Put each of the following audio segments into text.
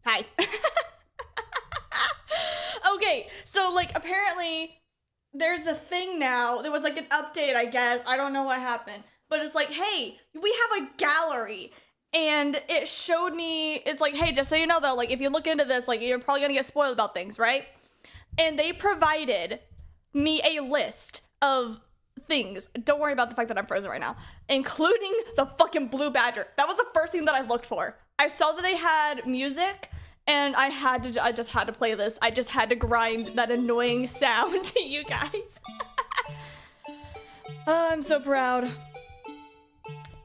Hi. Okay, so like apparently there's a thing now. There was like an update, I guess. I don't know what happened. But it's like, hey, we have a gallery. And it showed me, it's like, hey, just so you know though, like if you look into this, like you're probably gonna get spoiled about things, right? And they provided me a list of things. Don't worry about the fact that I'm frozen right now. Including the fucking blue badger. That was the first thing that I looked for. I saw that they had music and I just had to play this. I just had to grind that annoying sound to you guys. Oh, I'm so proud.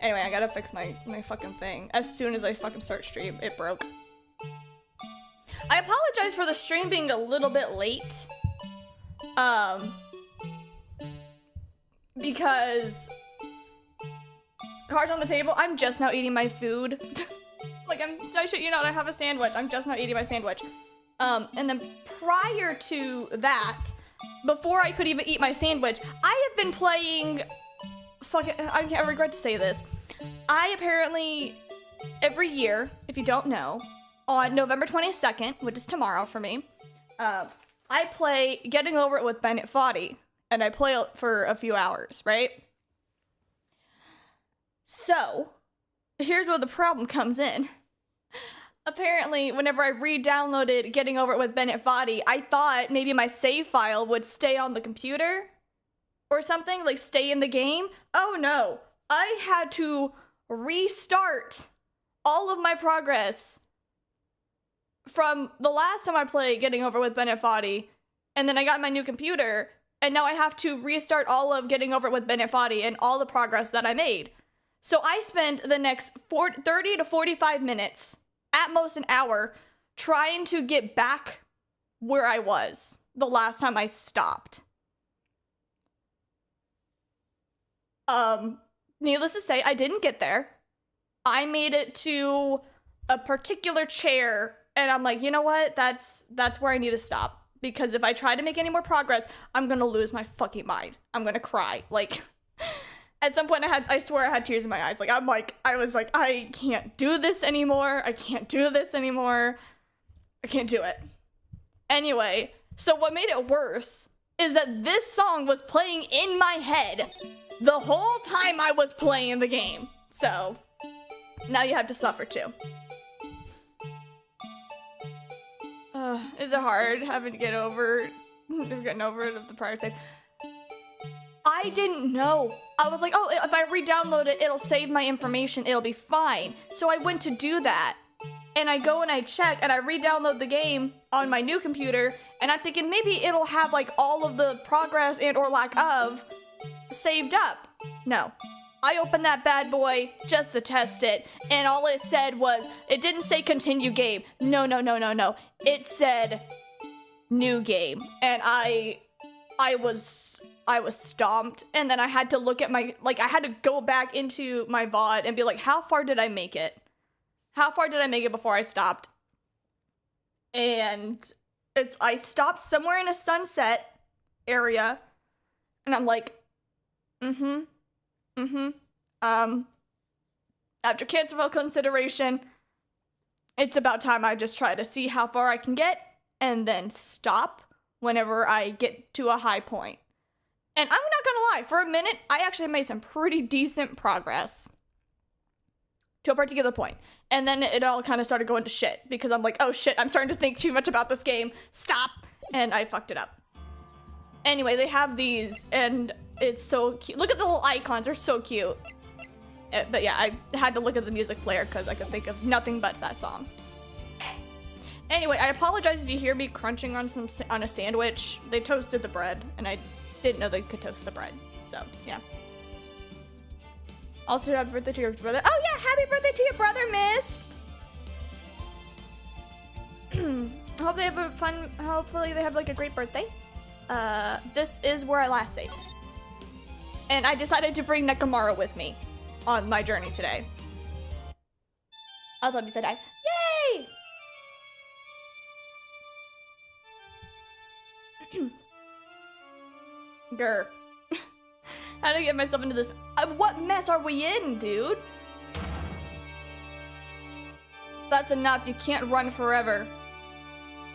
Anyway, I gotta fix my fucking thing. As soon as I fucking start stream, it broke. I apologize for the stream being a little bit late. Because cards on the table, I'm just now eating my food. Like I should, you know, I have a sandwich. I'm just not eating my sandwich. And then prior to that, before I could even eat my sandwich, I have been playing, I regret to say this. I apparently, every year, if you don't know, on November 22nd, which is tomorrow for me, I play Getting Over It with Bennett Foddy. And I play it for a few hours, right? So, here's where the problem comes in. Apparently, whenever I re-downloaded Getting Over It with Bennett Foddy, I thought maybe my save file would stay on the computer or something, like stay in the game. Oh no, I had to restart all of my progress from the last time I played Getting Over It with Bennett Foddy, and then I got my new computer, and now I have to restart all of Getting Over It with Bennett Foddy and all the progress that I made. So I spent the next 30 to 45 minutes, at most an hour, trying to get back where I was the last time I stopped. Needless to say, I didn't get there. I made it to a particular chair, and I'm like, you know what? That's where I need to stop. Because if I try to make any more progress, I'm gonna lose my fucking mind. I'm gonna cry. Like, at some point I swear I had tears in my eyes. Like, I was like, I can't do this anymore. I can't do this anymore. I can't do it. Anyway, so what made it worse is that this song was playing in my head the whole time I was playing the game. So, now you have to suffer too. Is it hard having to getting over it of the prior save? I didn't know. I was like, oh, if I re-download it, it'll save my information, it'll be fine. So I went to do that, and I go and I check, and I re-download the game on my new computer, and I'm thinking maybe it'll have like all of the progress and or lack of saved up. No. I opened that bad boy just to test it, and all it said was, it didn't say continue game. No. It said new game, and I was I was stomped, and then I had to look at my, like, I had to go back into my VOD and be like, how far did I make it? How far did I make it before I stopped? And I stopped somewhere in a sunset area, and I'm like, after careful consideration, it's about time I just try to see how far I can get and then stop whenever I get to a high point. And I'm not gonna lie, for a minute, I actually made some pretty decent progress to a particular point. And then it all kind of started going to shit because I'm like, oh shit, I'm starting to think too much about this game. Stop. And I fucked it up. Anyway, they have these and it's so cute. Look at the little icons, they're so cute. But yeah, I had to look at the music player because I could think of nothing but that song. Anyway, I apologize if you hear me crunching on a sandwich. They toasted the bread, and I didn't know they could toast the bread. So, yeah. Also, happy birthday to your brother. Oh yeah, happy birthday to your brother, Mist! Hope they have a fun, hopefully they have like a great birthday. This is where I last saved. And I decided to bring Nekomaro with me on my journey today. I thought you said hi. Yay! Grr. How did I get myself into this? What mess are we in, dude? That's enough. You can't run forever.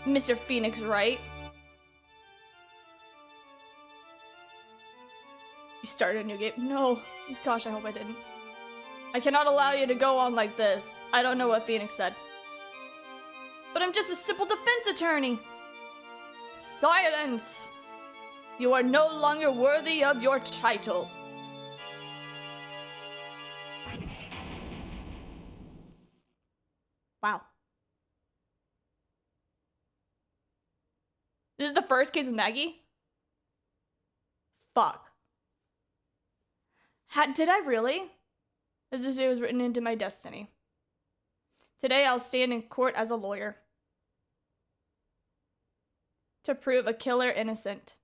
Mr. Phoenix, right? You started a new game? No. Gosh, I hope I didn't. I cannot allow you to go on like this. I don't know what Phoenix said. But I'm just a simple defense attorney. Silence! You are no longer worthy of your title. Wow. This is the first case with Maggie? Fuck. Did I really? As this day was written into my destiny. Today I'll stand in court as a lawyer. To prove a killer innocent.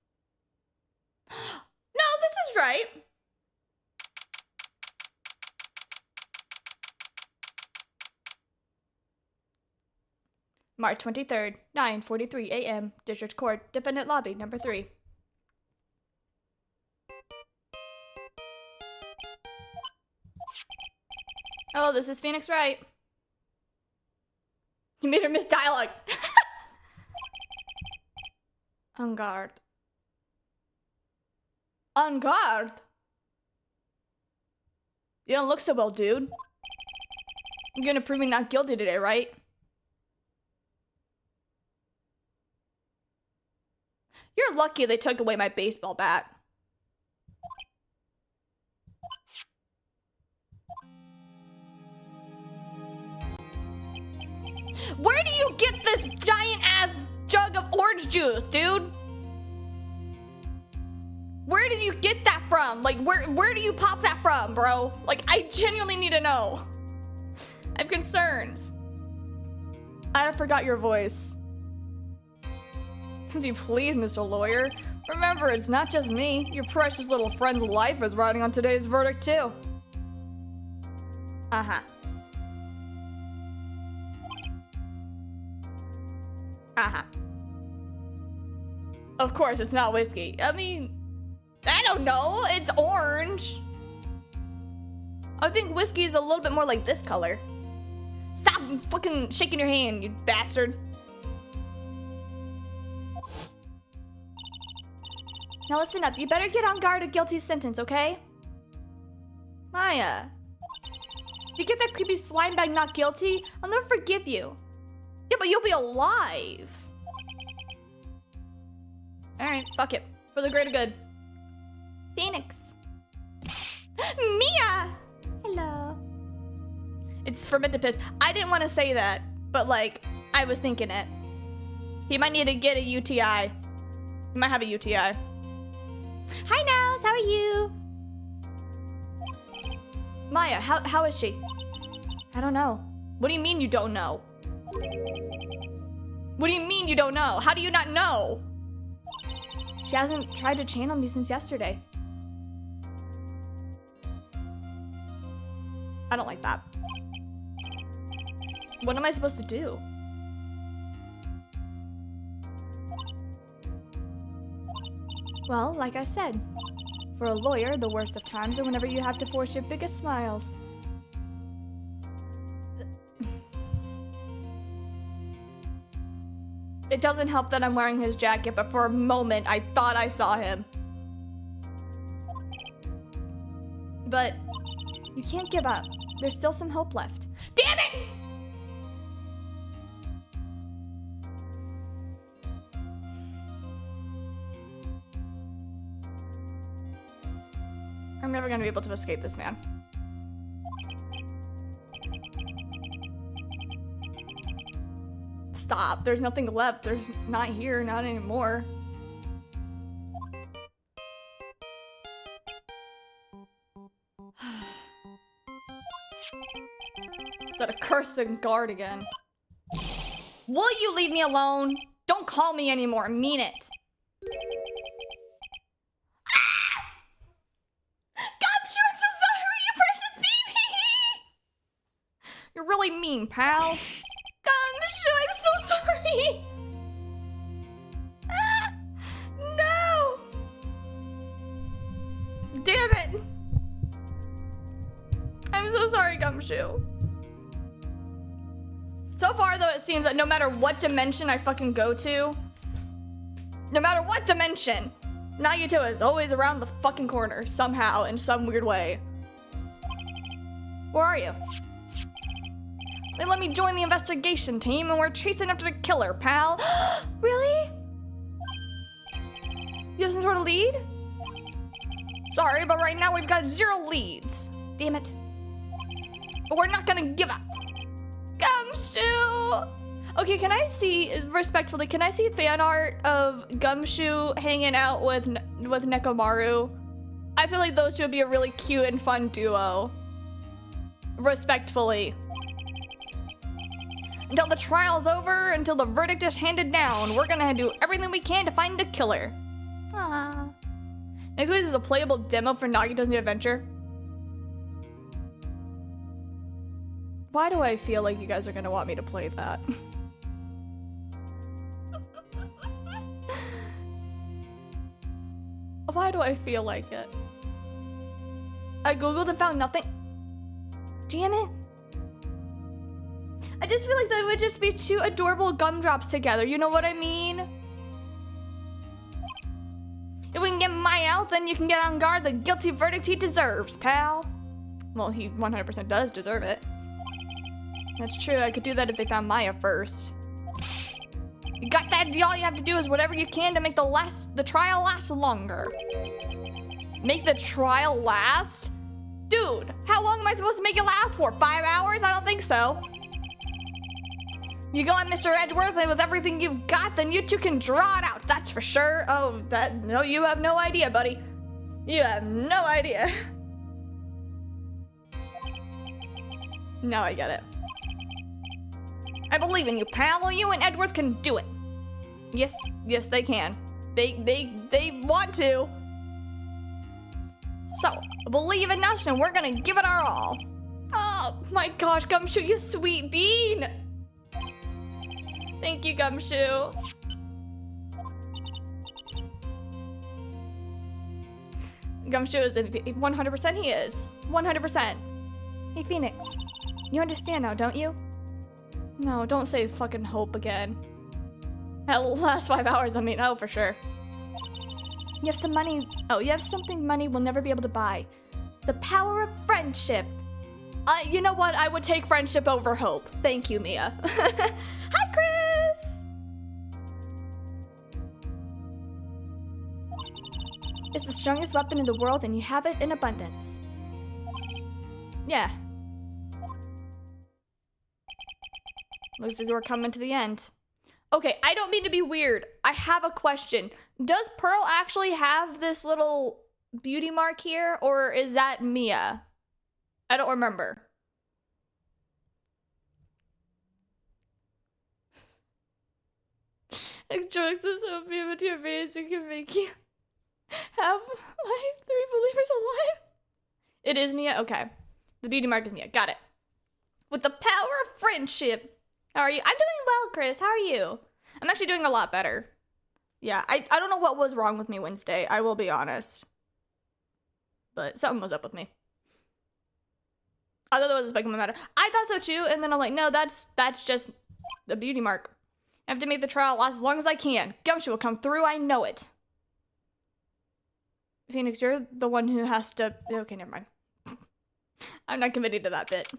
No, this is right. March 23rd, 9:43 a.m. District Court, Defendant Lobby, number 3. Hello, this is Phoenix Wright. You made her miss dialogue. En garde. En garde? You don't look so well, dude. You're gonna prove me not guilty today, right? You're lucky they took away my baseball bat. Where do you get this giant ass jug of orange juice, dude? Where did you get that from? Like, where do you pop that from, bro? Like, I genuinely need to know. I have concerns. I forgot your voice. If you please, Mr. Lawyer. Remember, it's not just me. Your precious little friend's life is riding on today's verdict, too. Uh-huh. Uh-huh. Of course, it's not whiskey. I mean, I don't know. It's orange. I think whiskey is a little bit more like this color. Stop fucking shaking your hand, you bastard. Now listen up. You better get on guard a guilty sentence, okay? Maya. If you get that creepy slime bag not guilty, I'll never forgive you. Yeah, but you'll be alive. Alright, fuck it. For the greater good. Phoenix. Mia! Hello. It's fermented piss. I didn't want to say that, but like, I was thinking it. He might need to get a UTI. He might have a UTI. Hi, Nels. How are you? Maya, how is she? I don't know. What do you mean you don't know? What do you mean you don't know? How do you not know? She hasn't tried to channel me since yesterday. I don't like that. What am I supposed to do? Well, like I said, for a lawyer, the worst of times are whenever you have to force your biggest smiles. It doesn't help that I'm wearing his jacket, but for a moment, I thought I saw him. But you can't give up. There's still some hope left. Damn it! I'm never gonna be able to escape this man. Stop. There's nothing left. There's not here, not anymore. Is that a cursed guard again? Will you leave me alone? Don't call me anymore. I mean it. Ah! Gumshoe, I'm so sorry, you precious baby. You're really mean, pal. Gumshoe, I'm so sorry. Ah! No. Damn it. I'm so sorry, Gumshoe. So far, though, it seems that no matter what dimension I fucking go to, no matter what dimension, Nagito is always around the fucking corner, somehow, in some weird way. Where are you? They let me join the investigation team, and we're chasing after the killer, pal. Really? You have some sort of lead? Sorry, but right now we've got 0 leads. Damn it. But we're not gonna give up. Gumshoe! Okay, can I see, respectfully, can I see fan art of Gumshoe hanging out with Nekomaru? I feel like those two would be a really cute and fun duo. Respectfully. Until the trial's over, until the verdict is handed down, we're gonna do everything we can to find the killer. Aww. Next week is a playable demo for Nagito's new adventure. Why do I feel like you guys are gonna want me to play that? Why do I feel like it? I googled and found nothing. Damn it. I just feel like that would just be 2 adorable gumdrops together, you know what I mean? If we can get Mai out, then you can get on guard the guilty verdict he deserves, pal. Well, he 100% does deserve it. That's true, I could do that if they found Maya first. You got that? All you have to do is whatever you can to make the trial last longer. Make the trial last? Dude, how long am I supposed to make it last for? 5 hours? I don't think so. You go on Mr. Edgeworth, and with everything you've got, then you two can draw it out, that's for sure. Oh, no, you have no idea, buddy. You have no idea. Now I get it. I believe in you, pal. You and Edgeworth can do it. Yes, they can. They want to. So, believe in us, and we're gonna give it our all. Oh my gosh, Gumshoe, you sweet bean. Thank you, Gumshoe. Gumshoe is 100%. He is 100%. Hey, Phoenix, you understand now, don't you? No, don't say fucking hope again. That last 5 hours, I mean, oh, for sure. You have some money. Oh, you have something money will never be able to buy. The power of friendship. You know what? I would take friendship over hope. Thank you, Mia. Hi, Chris! It's the strongest weapon in the world, and you have it in abundance. Yeah. Looks like we're coming to the end. Okay, I don't mean to be weird. I have a question. Does Pearl actually have this little beauty mark here, or is that Mia? I don't remember. Extract this opium into your veins and can make you have like 3 believers alive. It is Mia? Okay. The beauty mark is Mia. Got it. With the power of friendship. How are you? I'm doing well, Chris. How are you? I'm actually doing a lot better. Yeah, I don't know what was wrong with me Wednesday. I will be honest. But something was up with me. I thought that was a speck of my matter. I thought so too, and then I'm like, no, that's just the beauty mark. I have to make the trial last as long as I can. Gumshoe will come through, I know it. Phoenix, you're the one who has to... Okay, never mind. I'm not committed to that bit.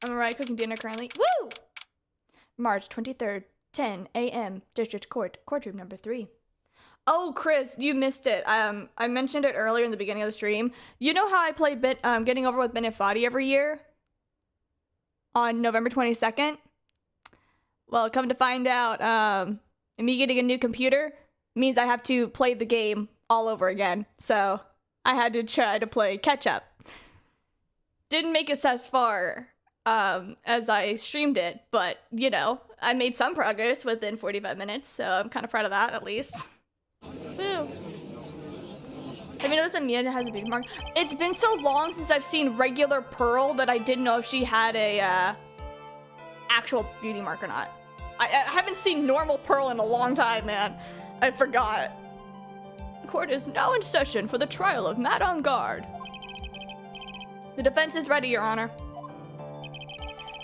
I'm alright, cooking dinner currently. Woo! March 23rd, 10 a.m. District Court, courtroom number 3. Oh, Chris, you missed it. I mentioned it earlier in the beginning of the stream. You know how I play Getting Over with Bennett Foddy every year? On November 22nd? Well, come to find out, me getting a new computer means I have to play the game all over again. So, I had to try to play catch up. Didn't make it as far as I streamed it, but, you know, I made some progress within 45 minutes, so I'm kind of proud of that, at least. Woo. Have you noticed that Mia has a beauty mark? It's been so long since I've seen regular Pearl that I didn't know if she had a actual beauty mark or not. I haven't seen normal Pearl in a long time, man. I forgot. Court is now in session for the trial of Matt on guard. The defense is ready, Your Honor.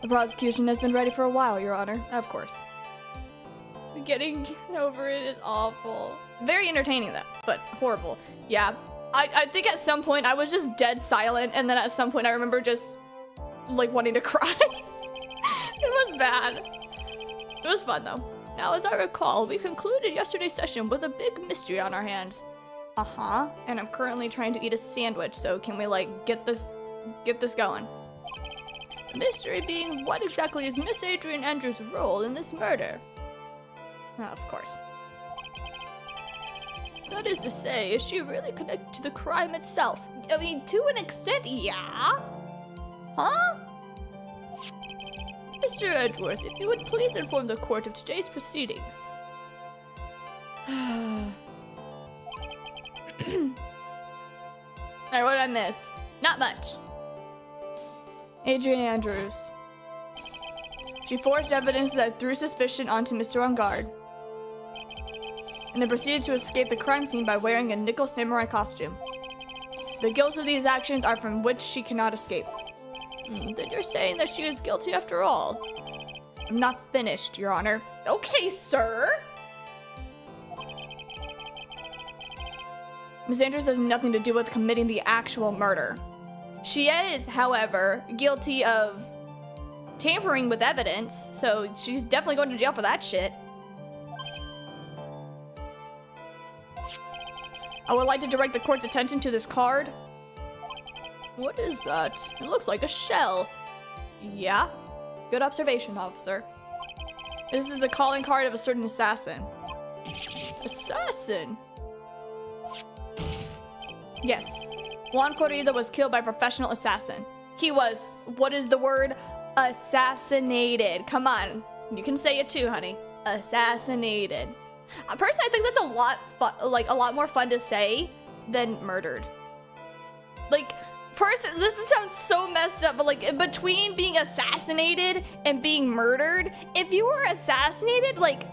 The prosecution has been ready for a while, Your Honor. Of course. Getting over it is awful. Very entertaining, though, but horrible. Yeah, I think at some point I was just dead silent, and then at some point I remember just, like, wanting to cry. It was bad. It was fun, though. Now, as I recall, we concluded yesterday's session with a big mystery on our hands. Uh-huh. And I'm currently trying to eat a sandwich, so can we, like, get this going? The mystery being, what exactly is Miss Adrian Andrews' role in this murder? Oh, of course. That is to say, is she really connected to the crime itself? I mean, to an extent, yeah? Huh? Mr. Edgeworth, if you would please inform the court of today's proceedings. Alright, what did I miss? Not much. Adrian Andrews. She forged evidence that threw suspicion onto Mr. On guard, and then proceeded to escape the crime scene by wearing a nickel samurai costume. The guilt of these actions are from which she cannot escape. Then you're saying that she is guilty after all. I'm not finished, Your Honor. Okay, sir! Ms. Andrews has nothing to do with committing the actual murder. She is, however, guilty of tampering with evidence, so she's definitely going to jail for that shit. I would like to direct the court's attention to this card. What is that? It looks like a shell. Yeah? Good observation, officer. This is the calling card of a certain assassin. Assassin? Yes. Juan Corrida was killed by a professional assassin. He was, what is the word? Assassinated. Come on. You can say it too, honey. Assassinated. Personally, I think that's a lot more fun to say than murdered. Like, this sounds so messed up, but like, in between being assassinated and being murdered, if you were assassinated, like,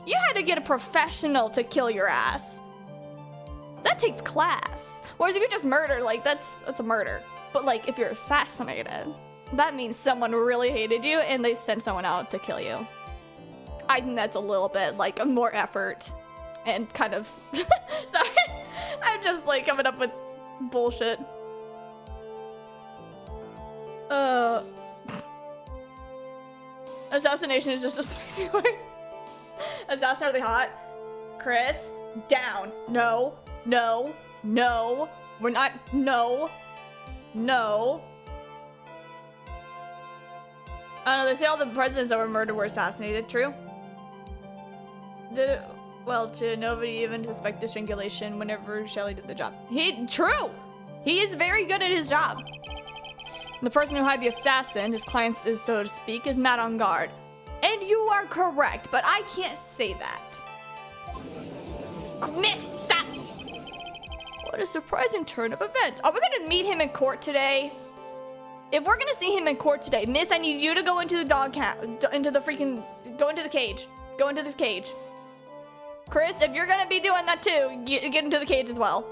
you had to get a professional to kill your ass. That takes class. Whereas if you're just murdered, like, that's a murder. But like, if you're assassinated, that means someone really hated you and they sent someone out to kill you. I think that's a little bit, like, more effort and kind of... Sorry, I'm just, like, coming up with bullshit. Assassination is just a spicy word. Assassin, are they hot? Chris, down. No, no, no. We're not, no, no. I don't know, they say all the presidents that were murdered were assassinated, true? Nobody even suspect strangulation whenever Shelley did the job. True! He is very good at his job. The person who hired the assassin, his client is, so to speak, is Matt on guard. And you are correct, but I can't say that. Missed! Stop! What a surprising turn of events. Are we gonna meet him in court today? If we're gonna see him in court today, Miss, I need you to go into the go into the cage. Go into the cage. Chris, if you're gonna be doing that too, get into the cage as well.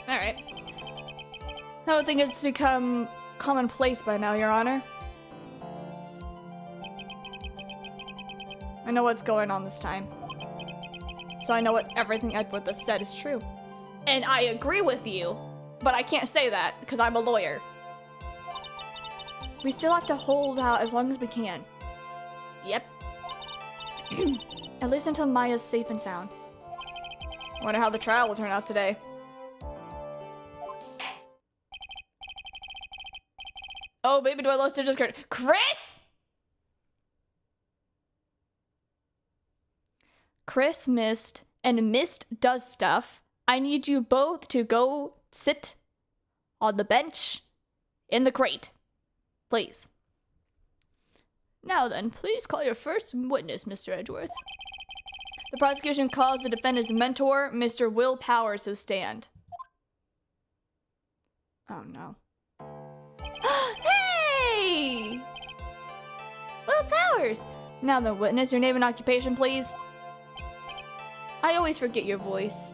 All right. I would think it's become commonplace by now, Your Honor. I know what's going on this time. So I know everything Edward said is true. And I agree with you, but I can't say that because I'm a lawyer. We still have to hold out as long as we can. Yep. At least until Maya's safe and sound. I wonder how the trial will turn out today. Oh, baby, do I love Stitch's card? Chris! Chris missed, and Mist does stuff. I need you both to go sit on the bench in the crate. Please. Now then, please call your first witness, Mr. Edgeworth. The prosecution calls the defendant's mentor, Mr. Will Powers, to the stand. Oh, no. Hey! Will Powers! Now then, witness, your name and occupation, please. I always forget your voice.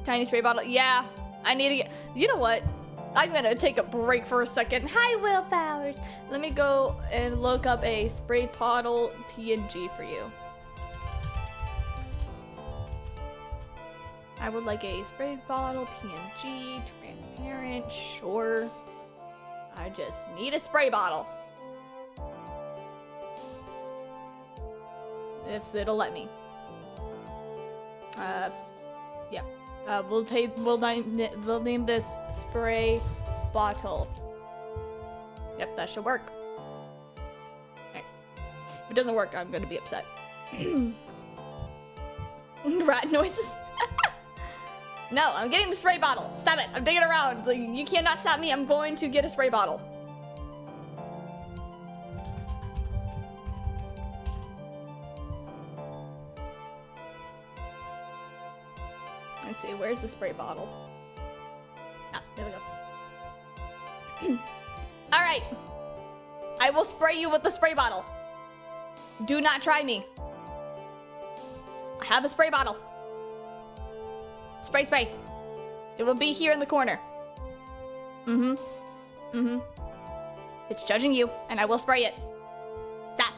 Tiny spray bottle. Yeah, I need to get... You know what? I'm gonna take a break for a second. Hi, Will Powers. Let me go and look up a spray bottle PNG for you. I would like a spray bottle PNG, transparent, sure. I just need a spray bottle. If it'll let me. Yeah. We'll name this spray bottle. Yep, that should work. Okay. If it doesn't work, I'm gonna be upset. Rat noises. No, I'm getting the spray bottle. Stop it. I'm digging around. Like, you cannot stop me. I'm going to get a spray bottle. Let's see, where's the spray bottle? Ah, there we go. All right. I will spray you with the spray bottle. Do not try me. I have a spray bottle. Spray, spray. It will be here in the corner. It's judging you, and I will spray it. Stop.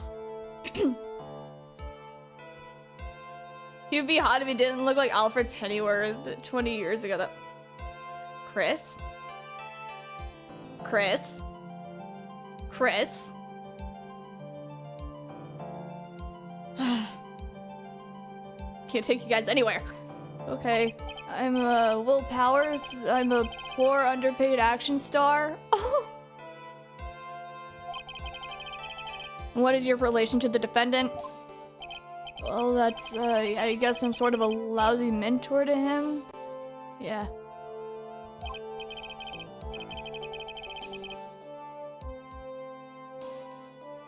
He'd be hot if he didn't look like Alfred Pennyworth 20 years ago. Chris? Chris? Chris? Can't take you guys anywhere. Okay, I'm Will Powers. I'm a poor, underpaid action star. What is your relation to the defendant? Well, that's, I guess I'm sort of a lousy mentor to him. Yeah.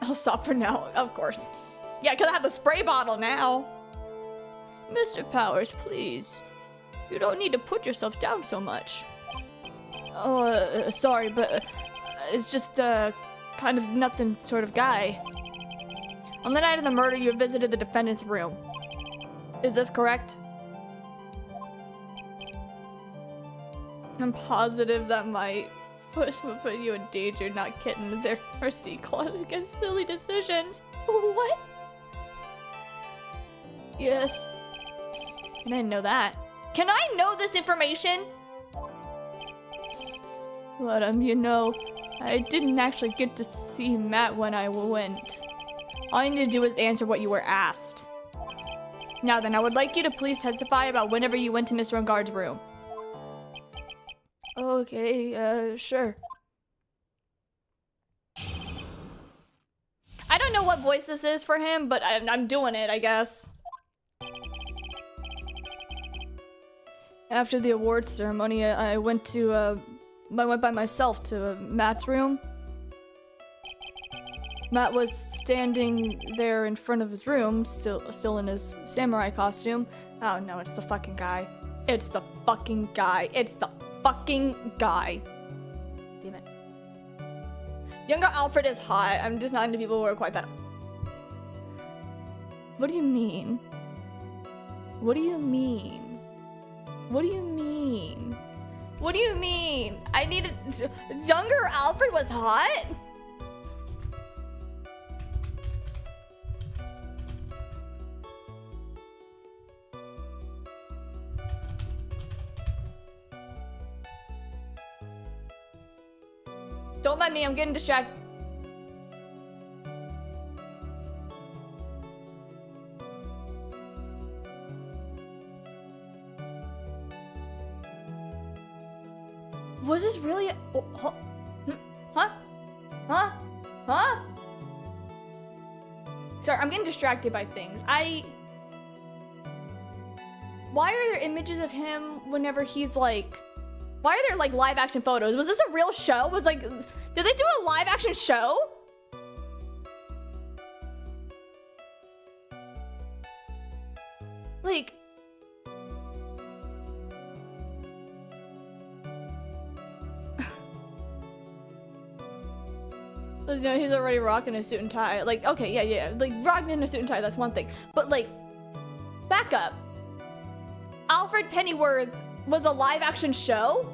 I'll stop for now, of course. Yeah, because I have the spray bottle now. Mr. Powers, please. You don't need to put yourself down so much. Oh, sorry, but it's just, kind of nothing sort of guy. On the night of the murder, you visited the defendant's room. Is this correct? I'm positive that might put you in danger not getting their RC clause against silly decisions. What? Yes. I didn't know that. Can I know this information? But, you know, I didn't actually get to see Matt when I went. All you need to do is answer what you were asked. Now then, I would like you to please testify about whenever you went to Mr. Engard's room. Okay, sure. I don't know what voice this is for him, but I'm doing it, I guess. After the awards ceremony, I went to, I went by myself to Matt's room. Matt was standing there in front of his room, still in his samurai costume. Oh no, it's the fucking guy. It's the fucking guy. It's the fucking guy. Damn it. Younger Alfred is hot. I'm just not into people who are quite that. What do you mean? What do you mean? What do you mean? What do you mean? I needed... Younger Alfred was hot? Don't let me, I'm getting distracted. Was this really a... Oh, huh? Huh? Huh? Sorry, I'm getting distracted by things. Why are there images of him whenever he's like... Why are there like live action photos? Was this a real show? Was like... Did they do a live action show? Like... You know, he's already rocking a suit and tie. Like, okay, yeah. Like, rocking in a suit and tie, that's one thing. But, like, back up. Alfred Pennyworth was a live-action show?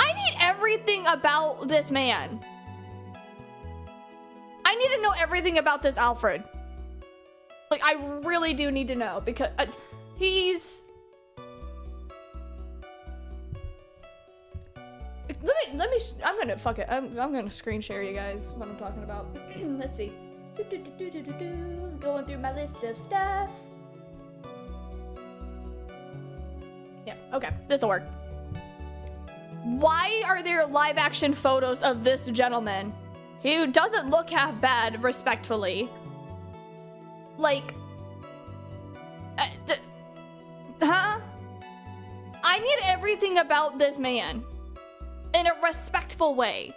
I need everything about this man. I need to know everything about this Alfred. Like, I really do need to know, because he's... Let me, I'm gonna screen share you guys what I'm talking about. Let's see. Going through my list of stuff. Yeah, okay, this'll work. Why are there live action photos of this gentleman? He doesn't look half bad, respectfully. Like, huh? I need everything about this man. In a respectful way.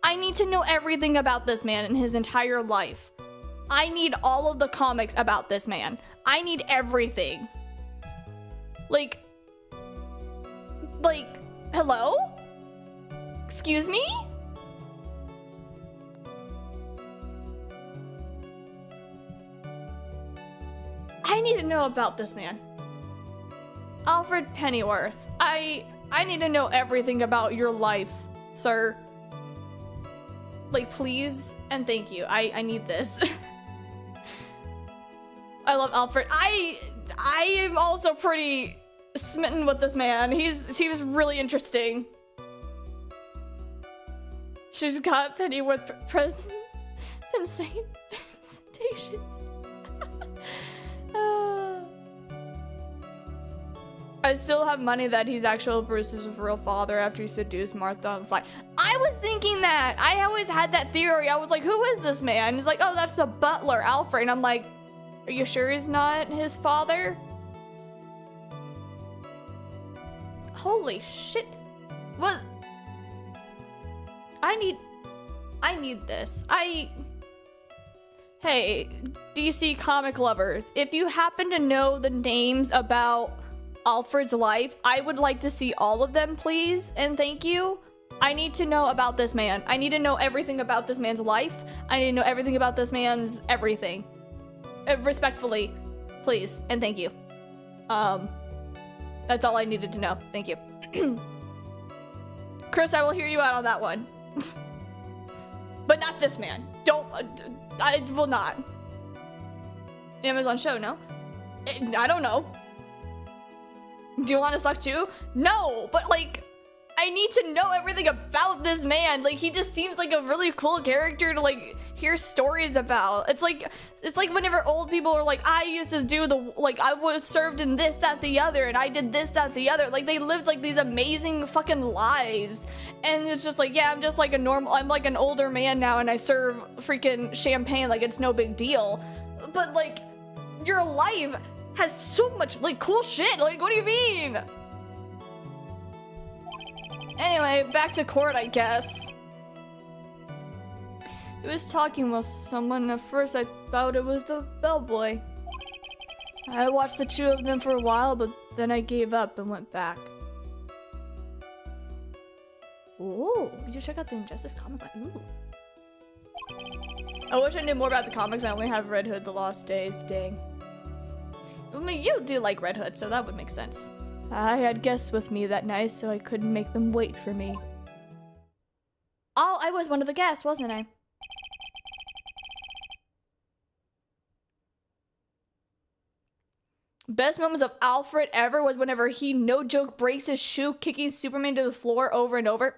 I need to know everything about this man in his entire life. I need all of the comics about this man. I need everything. Like, hello? Excuse me? I need to know about this man. Alfred Pennyworth. I need to know everything about your life, sir. Like, please and thank you. I need this. I love Alfred. I am also pretty smitten with this man. He was really interesting. She's got Pennyworth presentations. I still have money that he's actual Bruce's real father after he seduced Martha on the slide. I was thinking that. I always had that theory. I was like, who is this man? He's like, oh, that's the butler, Alfred. And I'm like, are you sure he's not his father? Holy shit. I need this. Hey, DC comic lovers, if you happen to know the names about Alfred's life, I would like to see all of them, please, and thank you. I need to know about this man. I need to know everything about this man's life. I need to know everything about this man's everything. Respectfully, please, and thank you. That's all I needed to know. Thank you. Chris, I will hear you out on that one. But not this man. I will not. Amazon show, no? I don't know. Do you want to suck too? No, but like, I need to know everything about this man. Like, he just seems like a really cool character to like hear stories about. It's like whenever old people are like, I used to do I was served in this, that, the other, and I did this, that, the other. Like, they lived like these amazing fucking lives. And it's just like, yeah, I'm just like I'm like an older man now and I serve freaking champagne like it's no big deal. But like, your life has so much like cool shit. Like, what do you mean? Anyway, back to court, I guess. He was talking with someone. At first, I thought it was the bellboy. I watched the two of them for a while, but then I gave up and went back. Ooh, did you check out the Injustice comic line? Ooh. I wish I knew more about the comics. I only have Red Hood, The Lost Days. Dang. I mean, you do like Red Hood, so that would make sense. I had guests with me that night, so I couldn't make them wait for me. Oh, I was one of the guests, wasn't I? Best moments of Alfred ever was whenever he, no joke, breaks his shoe, kicking Superman to the floor over and over.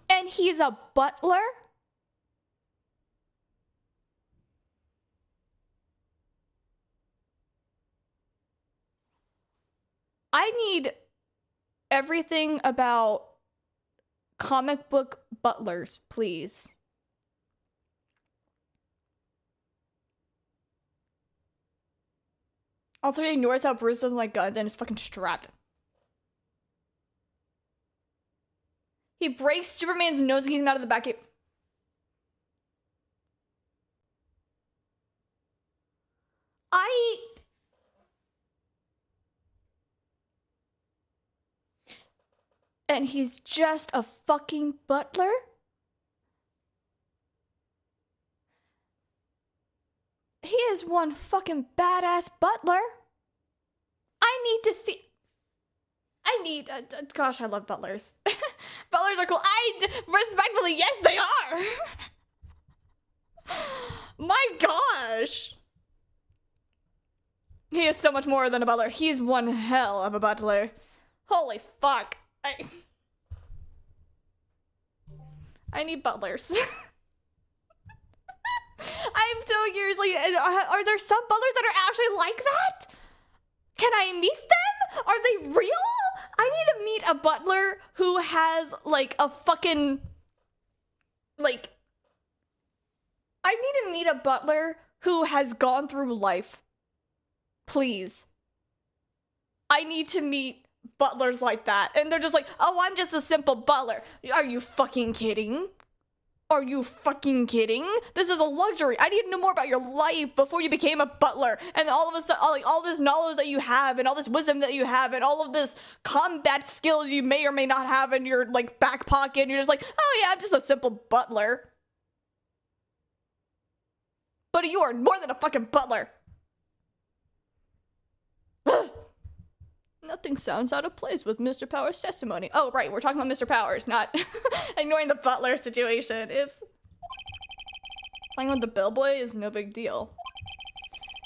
And he's a butler? I need everything about comic book butlers, please. Also, he ignores how Bruce doesn't like guns and is fucking strapped. He breaks Superman's nose and he's out of the back. And he's just a fucking butler? He is one fucking badass butler. I need to see... gosh, I love butlers. Butlers are cool. Respectfully, yes, they are. My gosh. He is so much more than a butler. He's one hell of a butler. Holy fuck. I need butlers. I'm so curious, like, are there some butlers that are actually like that? Can I meet them? Are they real? I need to meet a butler who has, like, a fucking, like, I need to meet a butler who has gone through life. Please. I need to meet butlers like that. And they're just like, oh, I'm just a simple butler. Are you fucking kidding? Are you fucking kidding? This is a luxury. I need to know more about your life before you became a butler. And all of a sudden, like, all this knowledge that you have and all this wisdom that you have and all of this combat skills you may or may not have in your, like, back pocket. And you're just like, oh yeah, I'm just a simple butler. But you are more than a fucking butler. Nothing sounds out of place with Mr. Powers' testimony. Oh, right, we're talking about Mr. Powers, not ignoring the butler situation. Oops. Playing with the bellboy is no big deal.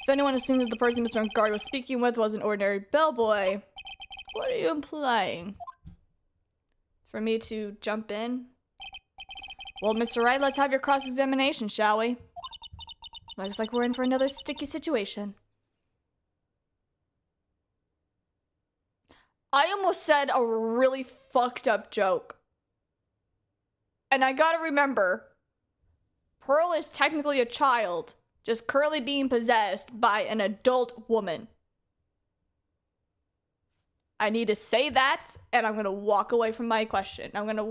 If anyone assumes that the person Mr. Guard was speaking with was an ordinary bellboy, what are you implying? For me to jump in? Well, Mr. Wright, let's have your cross-examination, shall we? Looks like we're in for another sticky situation. I almost said a really fucked up joke. And I gotta remember, Pearl is technically a child, just currently being possessed by an adult woman. I need to say that, and I'm gonna walk away from my question. I'm gonna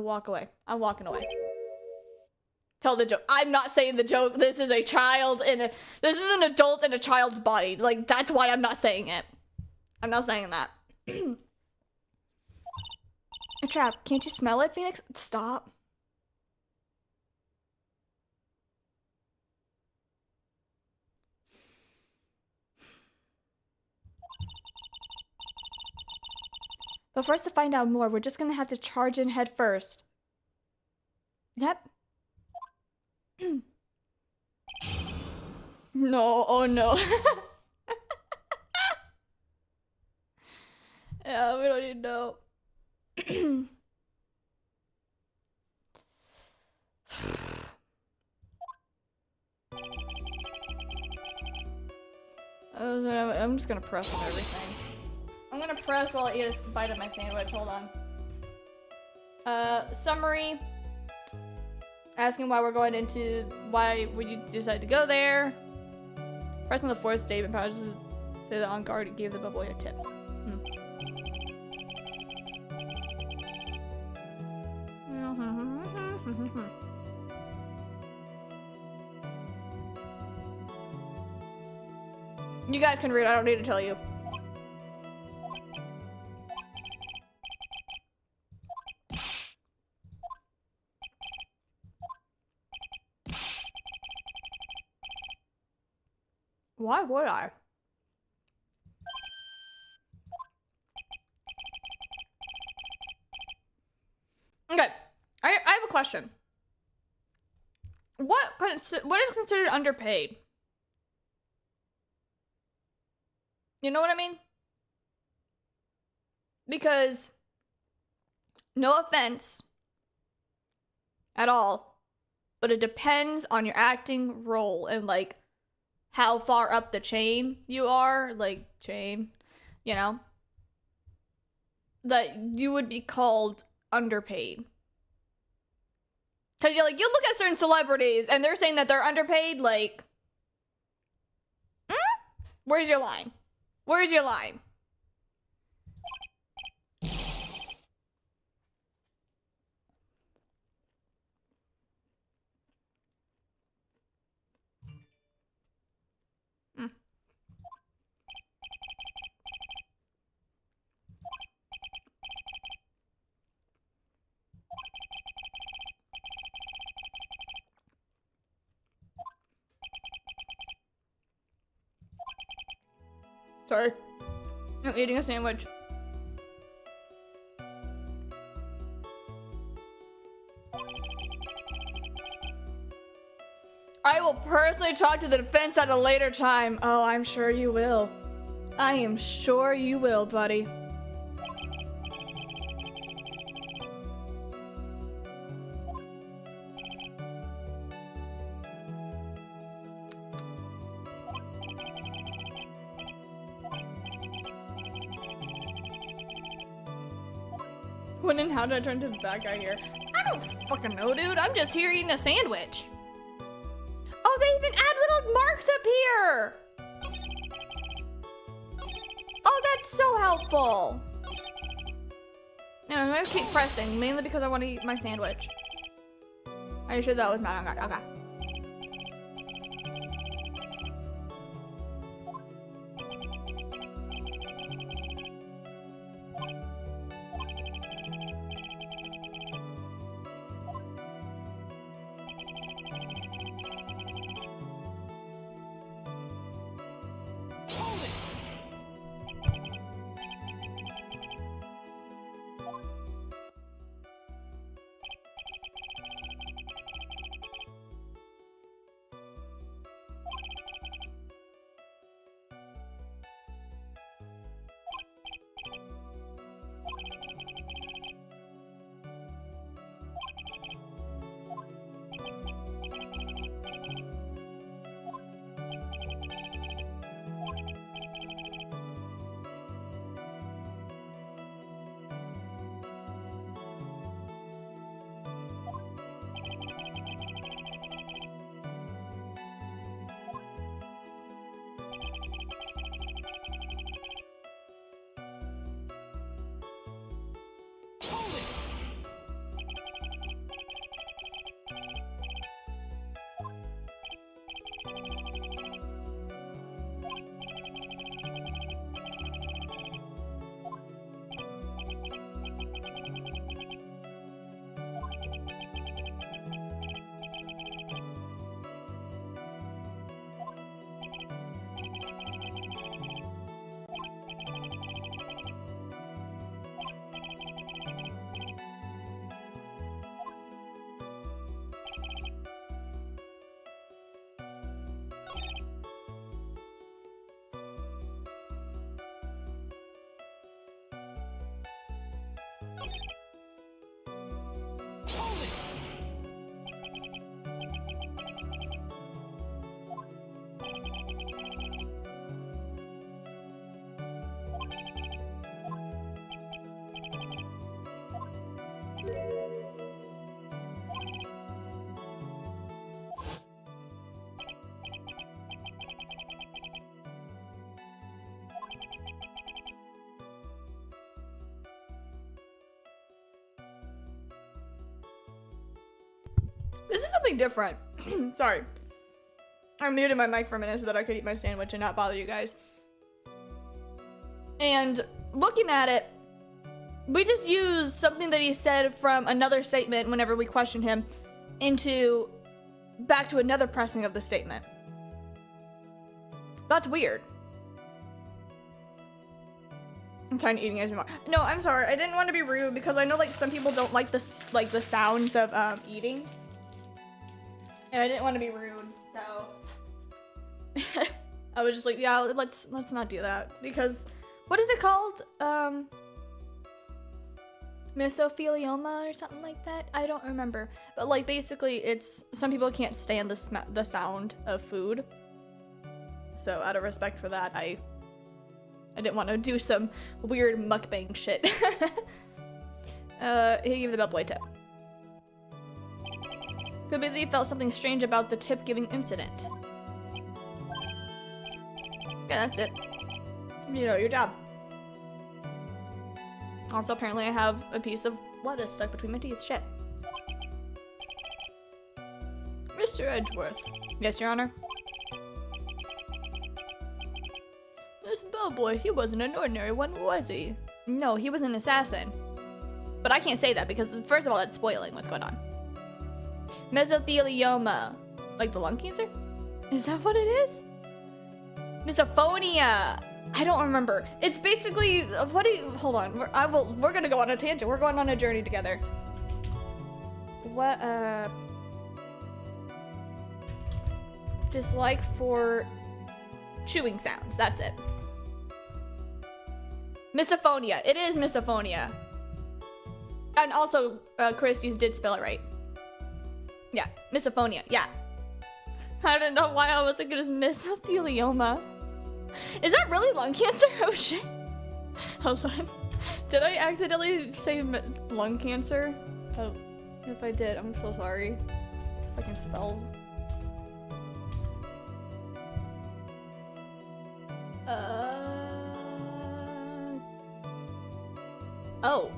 walk away. I'm walking away. Tell the joke. I'm not saying the joke. This is a child this is an adult in a child's body. Like, that's why I'm not saying it. I'm not saying that. A trap. Can't you smell it, Phoenix? Stop. But first, to find out more, we're just gonna have to charge in head first. Yep. No, oh no. Yeah, we don't need to know. I'm just gonna press on everything. I'm gonna press while I eat a bite of my sandwich. Hold on. Summary. Asking why we're going into why would you decide to go there. Pressing the fourth statement powers to say that on guard gave the boy a tip. You guys can read, I don't need to tell you. Why would I? Okay, I have a question. What is considered underpaid? You know what I mean? Because, no offense at all, but it depends on your acting role and like how far up the chain you are, like chain, you know, that you would be called underpaid. Cause you look at certain celebrities and they're saying that they're underpaid, like, where's your line? Where's your line? Sorry. I'm eating a sandwich. I will personally talk to the defense at a later time. Oh, I'm sure you will. I am sure you will, buddy. When and how did I turn to the bad guy here? I don't fucking know, dude. I'm just here eating a sandwich. Oh, they even add little marks up here. Oh, that's so helpful. No, I'm gonna keep pressing, mainly because I want to eat my sandwich. Are you sure that was mad? Okay. This is something different. Sorry. I muted my mic for a minute so that I could eat my sandwich and not bother you guys. And looking at it, we just used something that he said from another statement whenever we questioned him back to another pressing of the statement. That's weird. I'm trying to eating ASMR. No, I'm sorry. I didn't want to be rude because I know like some people don't like this, like the sounds of eating. And I didn't want to be rude, so I was just like, yeah, let's not do that because what is it called? Mesothelioma or something like that. I don't remember, but like basically, it's some people can't stand the sound of food. So out of respect for that, I didn't want to do some weird mukbang shit. He gave the bellboy a tip. Could be that he felt something strange about the tip giving incident. Yeah, that's it. You know your job. Also, apparently I have a piece of lettuce stuck between my teeth. Shit. Mr. Edgeworth. Yes, Your Honor. This bellboy, he wasn't an ordinary one, was he? No, he was an assassin. But I can't say that because, first of all, that's spoiling what's going on. Mesothelioma. Like the lung cancer? Is that what it is? Misophonia. I don't remember. It's basically, hold on. We're gonna go on a tangent. We're going on a journey together. What, dislike for chewing sounds. That's it. Misophonia. It is misophonia. And also, Chris, you did spell it right. Yeah, misophonia. Yeah. I don't know why I was thinking it's mesothelioma. Is that really lung cancer? Oh shit. Hold on. Did I accidentally say lung cancer? Oh, if I did, I'm so sorry. If I can spell. Oh.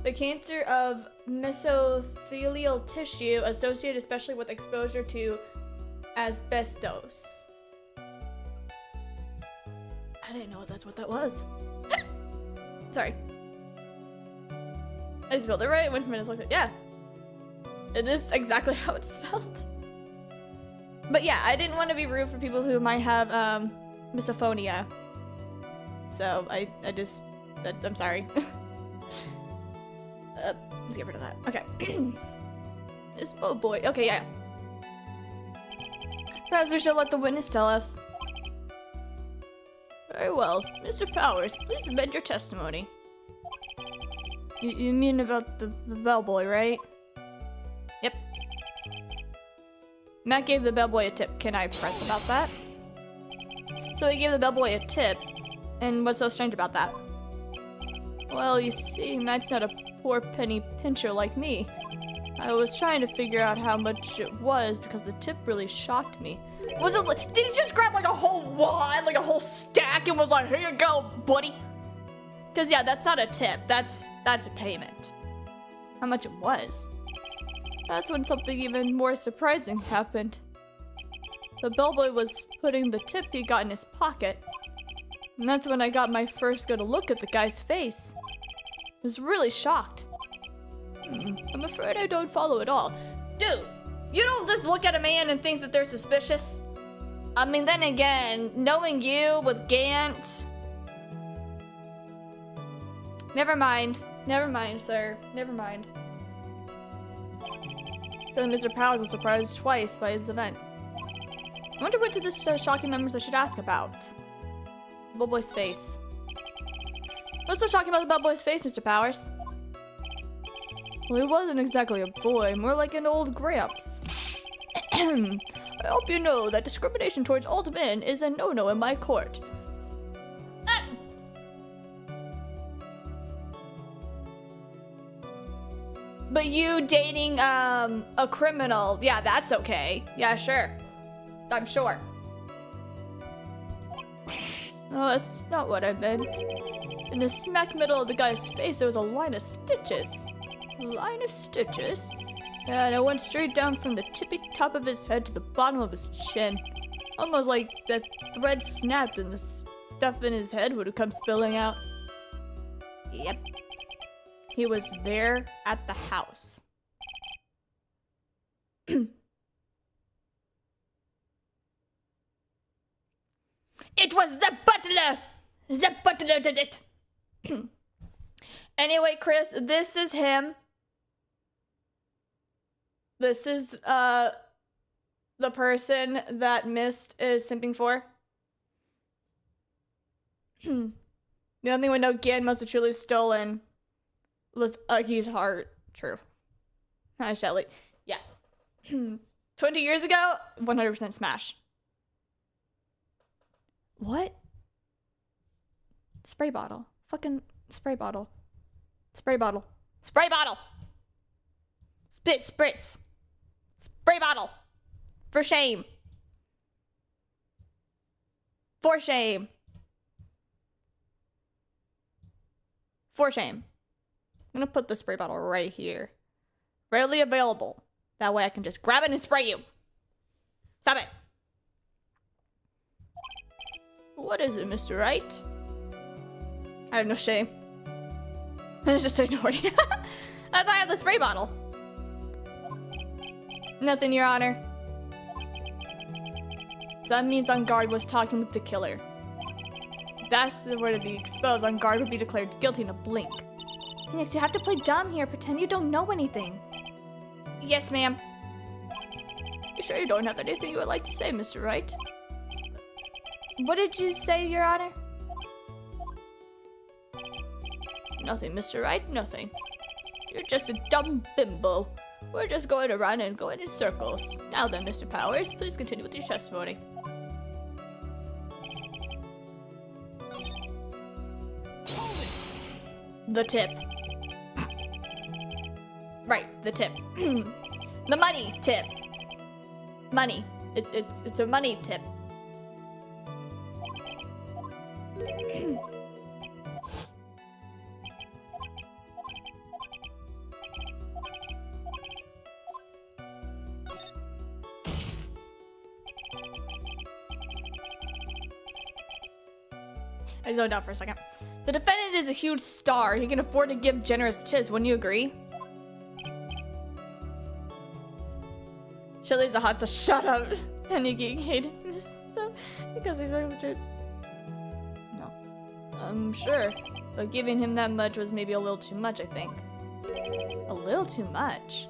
The cancer of mesothelial tissue associated especially with exposure to asbestos. I didn't know that's what that was. Sorry. I spelled it right. Went from it, looked at, yeah. It is exactly how it's spelled. But yeah, I didn't want to be rude for people who might have misophonia. So I'm sorry. Let's get rid of that. Okay. It's oh boy. Okay, yeah. Perhaps we should let the witness tell us. Very well. Mr. Powers, please amend your testimony. You mean about the bellboy, right? Yep. Matt gave the bellboy a tip. Can I press about that? So he gave the bellboy a tip. And what's so strange about that? Well, you see, Matt's not a poor penny pincher like me. I was trying to figure out how much it was because the tip really shocked me. Was it? Did he just grab like a whole wad, like a whole stack, and was like, "Here you go, buddy"? Cause yeah, that's not a tip. That's a payment. How much it was? That's when something even more surprising happened. The bellboy was putting the tip he got in his pocket, and that's when I got my first good look at the guy's face. I was really shocked. I'm afraid I don't follow at all. Dude, you don't just look at a man and think that they're suspicious. I mean, then again, knowing you with Gant... Never mind, sir. Never mind. So Mr. Powers was surprised twice by his event. I wonder which of the shocking numbers I should ask about. Bellboy's face. What's so shocking about the bellboy's face, Mr. Powers? Well, he wasn't exactly a boy, more like an old gramps. I hope you know that discrimination towards old men is a no-no in my court. But you dating, a criminal, yeah, that's okay. Yeah, sure. I'm sure. No, that's not what I meant. In the smack middle of the guy's face, there was a line of stitches. A line of stitches? Yeah, and it went straight down from the tippy top of his head to the bottom of his chin. Almost like the thread snapped and the stuff in his head would have come spilling out. Yep. He was there at the house. It was the butler! The butler did it! Anyway, Chris, this is him. This is, the person that Mist is simping for. The only thing we know Gian must have truly stolen was Uggy's heart. True. Hi, Shelly. Yeah. 20 years ago, 100% smash. What? Spray bottle. Fucking spray bottle. Spray bottle. Spray bottle! Spritz. Spray bottle. For shame. For shame. For shame. I'm gonna put the spray bottle right here. Readily available. That way I can just grab it and spray you. Stop it. What is it, Mr. Wright? I have no shame. I just ignored you. That's why I have the spray bottle. Nothing, Your Honor. So that means On Guard was talking with the killer. If that's the word to be exposed, On Guard would be declared guilty in a blink. Phoenix, you have to play dumb here. Pretend you don't know anything. Yes, ma'am. You sure you don't have anything you would like to say, Mr. Wright? What did you say, Your Honor? Nothing, Mr. Wright, nothing. You're just a dumb bimbo. We're just going around and going in circles. Now then, Mr. Powers, please continue with your testimony. The tip. Right, the tip. The money tip. Money. It's a money tip. I zoned out for a second. The defendant is a huge star. He can afford to give generous tips. Wouldn't you agree? Shelly's a hot to shut up. TinyGeek hated this stuff because he's wearing the truth. No. I'm sure. But giving him that much was maybe a little too much, I think. A little too much?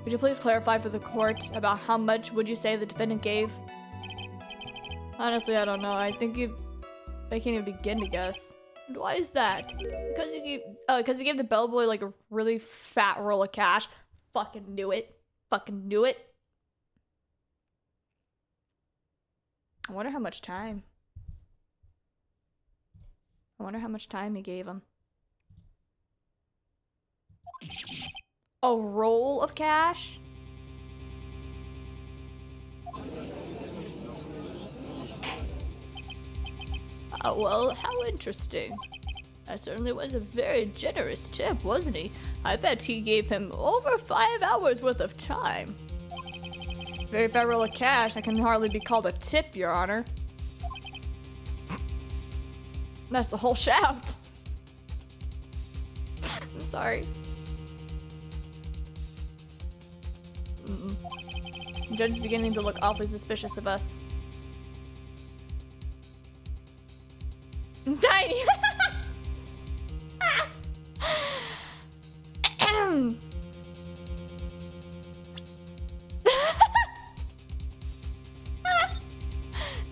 Would you please clarify for the court about how much would you say the defendant gave? Honestly, I don't know. I can't even begin to guess. And why is that? Because he gave the bellboy like a really fat roll of cash. Fucking knew it. Fucking knew it. I wonder how much time. I wonder how much time he gave him. A roll of cash? Oh, well, how interesting. That certainly was a very generous tip, wasn't he? I bet he gave him over 5 hours worth of time. Very fat roll of cash, that can hardly be called a tip, Your Honor. That's the whole shaft. I'm sorry. The judge is beginning to look awfully suspicious of us. Tiny!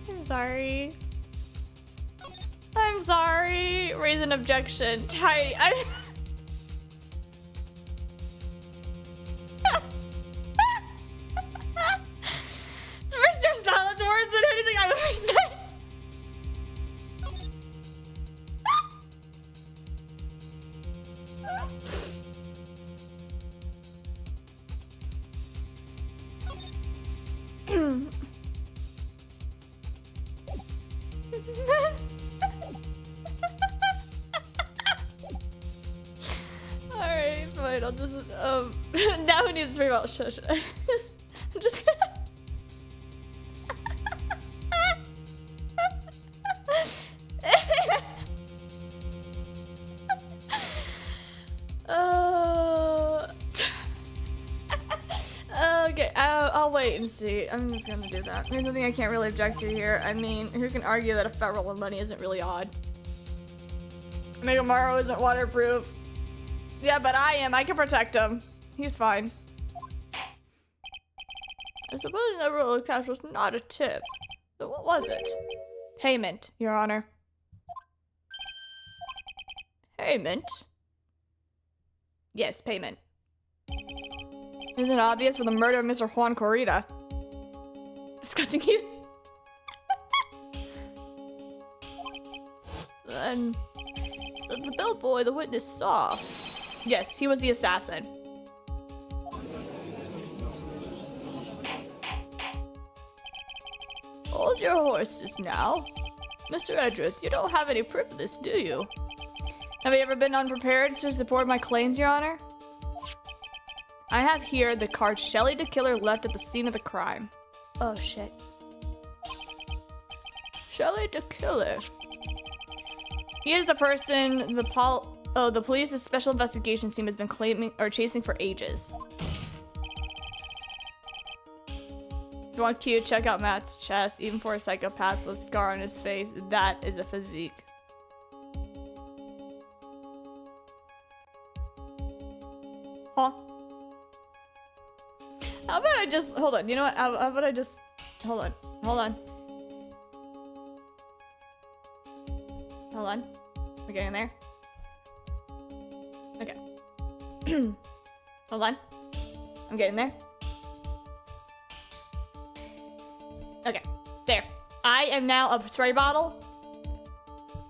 I'm sorry. I'm sorry. Raise an objection. Tiny. Mr. Silence worse than anything I've ever said. I'll just, now who needs to figure out shush. I'm just gonna... Okay, I'll wait and see. I'm just gonna do that. There's something I can't really object to here. I mean, who can argue that a fat roll of money isn't really odd? Megamaru isn't waterproof. Yeah, but I am. I can protect him. He's fine. I suppose that roll of cash was not a tip. But what was it? Payment, Your Honor. Payment? Yes, payment. Isn't it obvious for the murder of Mr. Juan Corrida? Disgusting you. Then the bellboy the witness saw. Yes, he was the assassin. Hold your horses now. Mr. Edgeworth, you don't have any proof of this, do you? Have you ever been unprepared to support my claims, Your Honor? I have here the card Shelley the Killer left at the scene of the crime. Oh shit. Shelley the Killer. He is the person the police's special investigations team has been claiming or chasing for ages. If you want cute, check out Matt's chest. Even for a psychopath with a scar on his face, that is a physique. Huh? How about I just, hold on, you know what, how about I just, hold on. Hold on, we're getting there. Okay. Hold on, I'm getting there. Okay, there. I am now a spray bottle.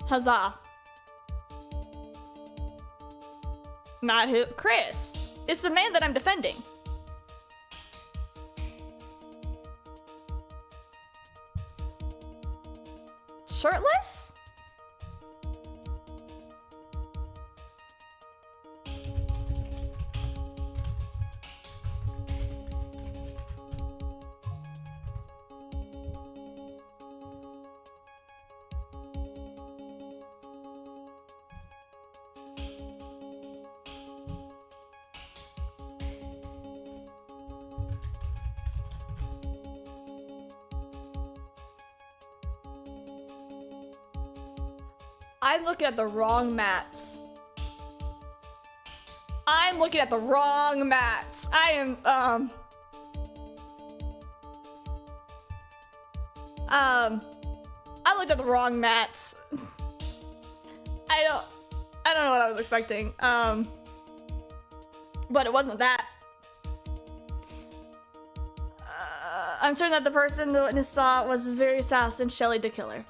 Huzzah. Not who, Chris. It's the man that I'm defending. Shirtless? I'm looking at the wrong mats. I'm looking at the wrong mats. I am, I looked at the wrong mats. I don't know what I was expecting. But it wasn't that. I'm certain that the person the witness saw was this very assassin, Shelley the Killer.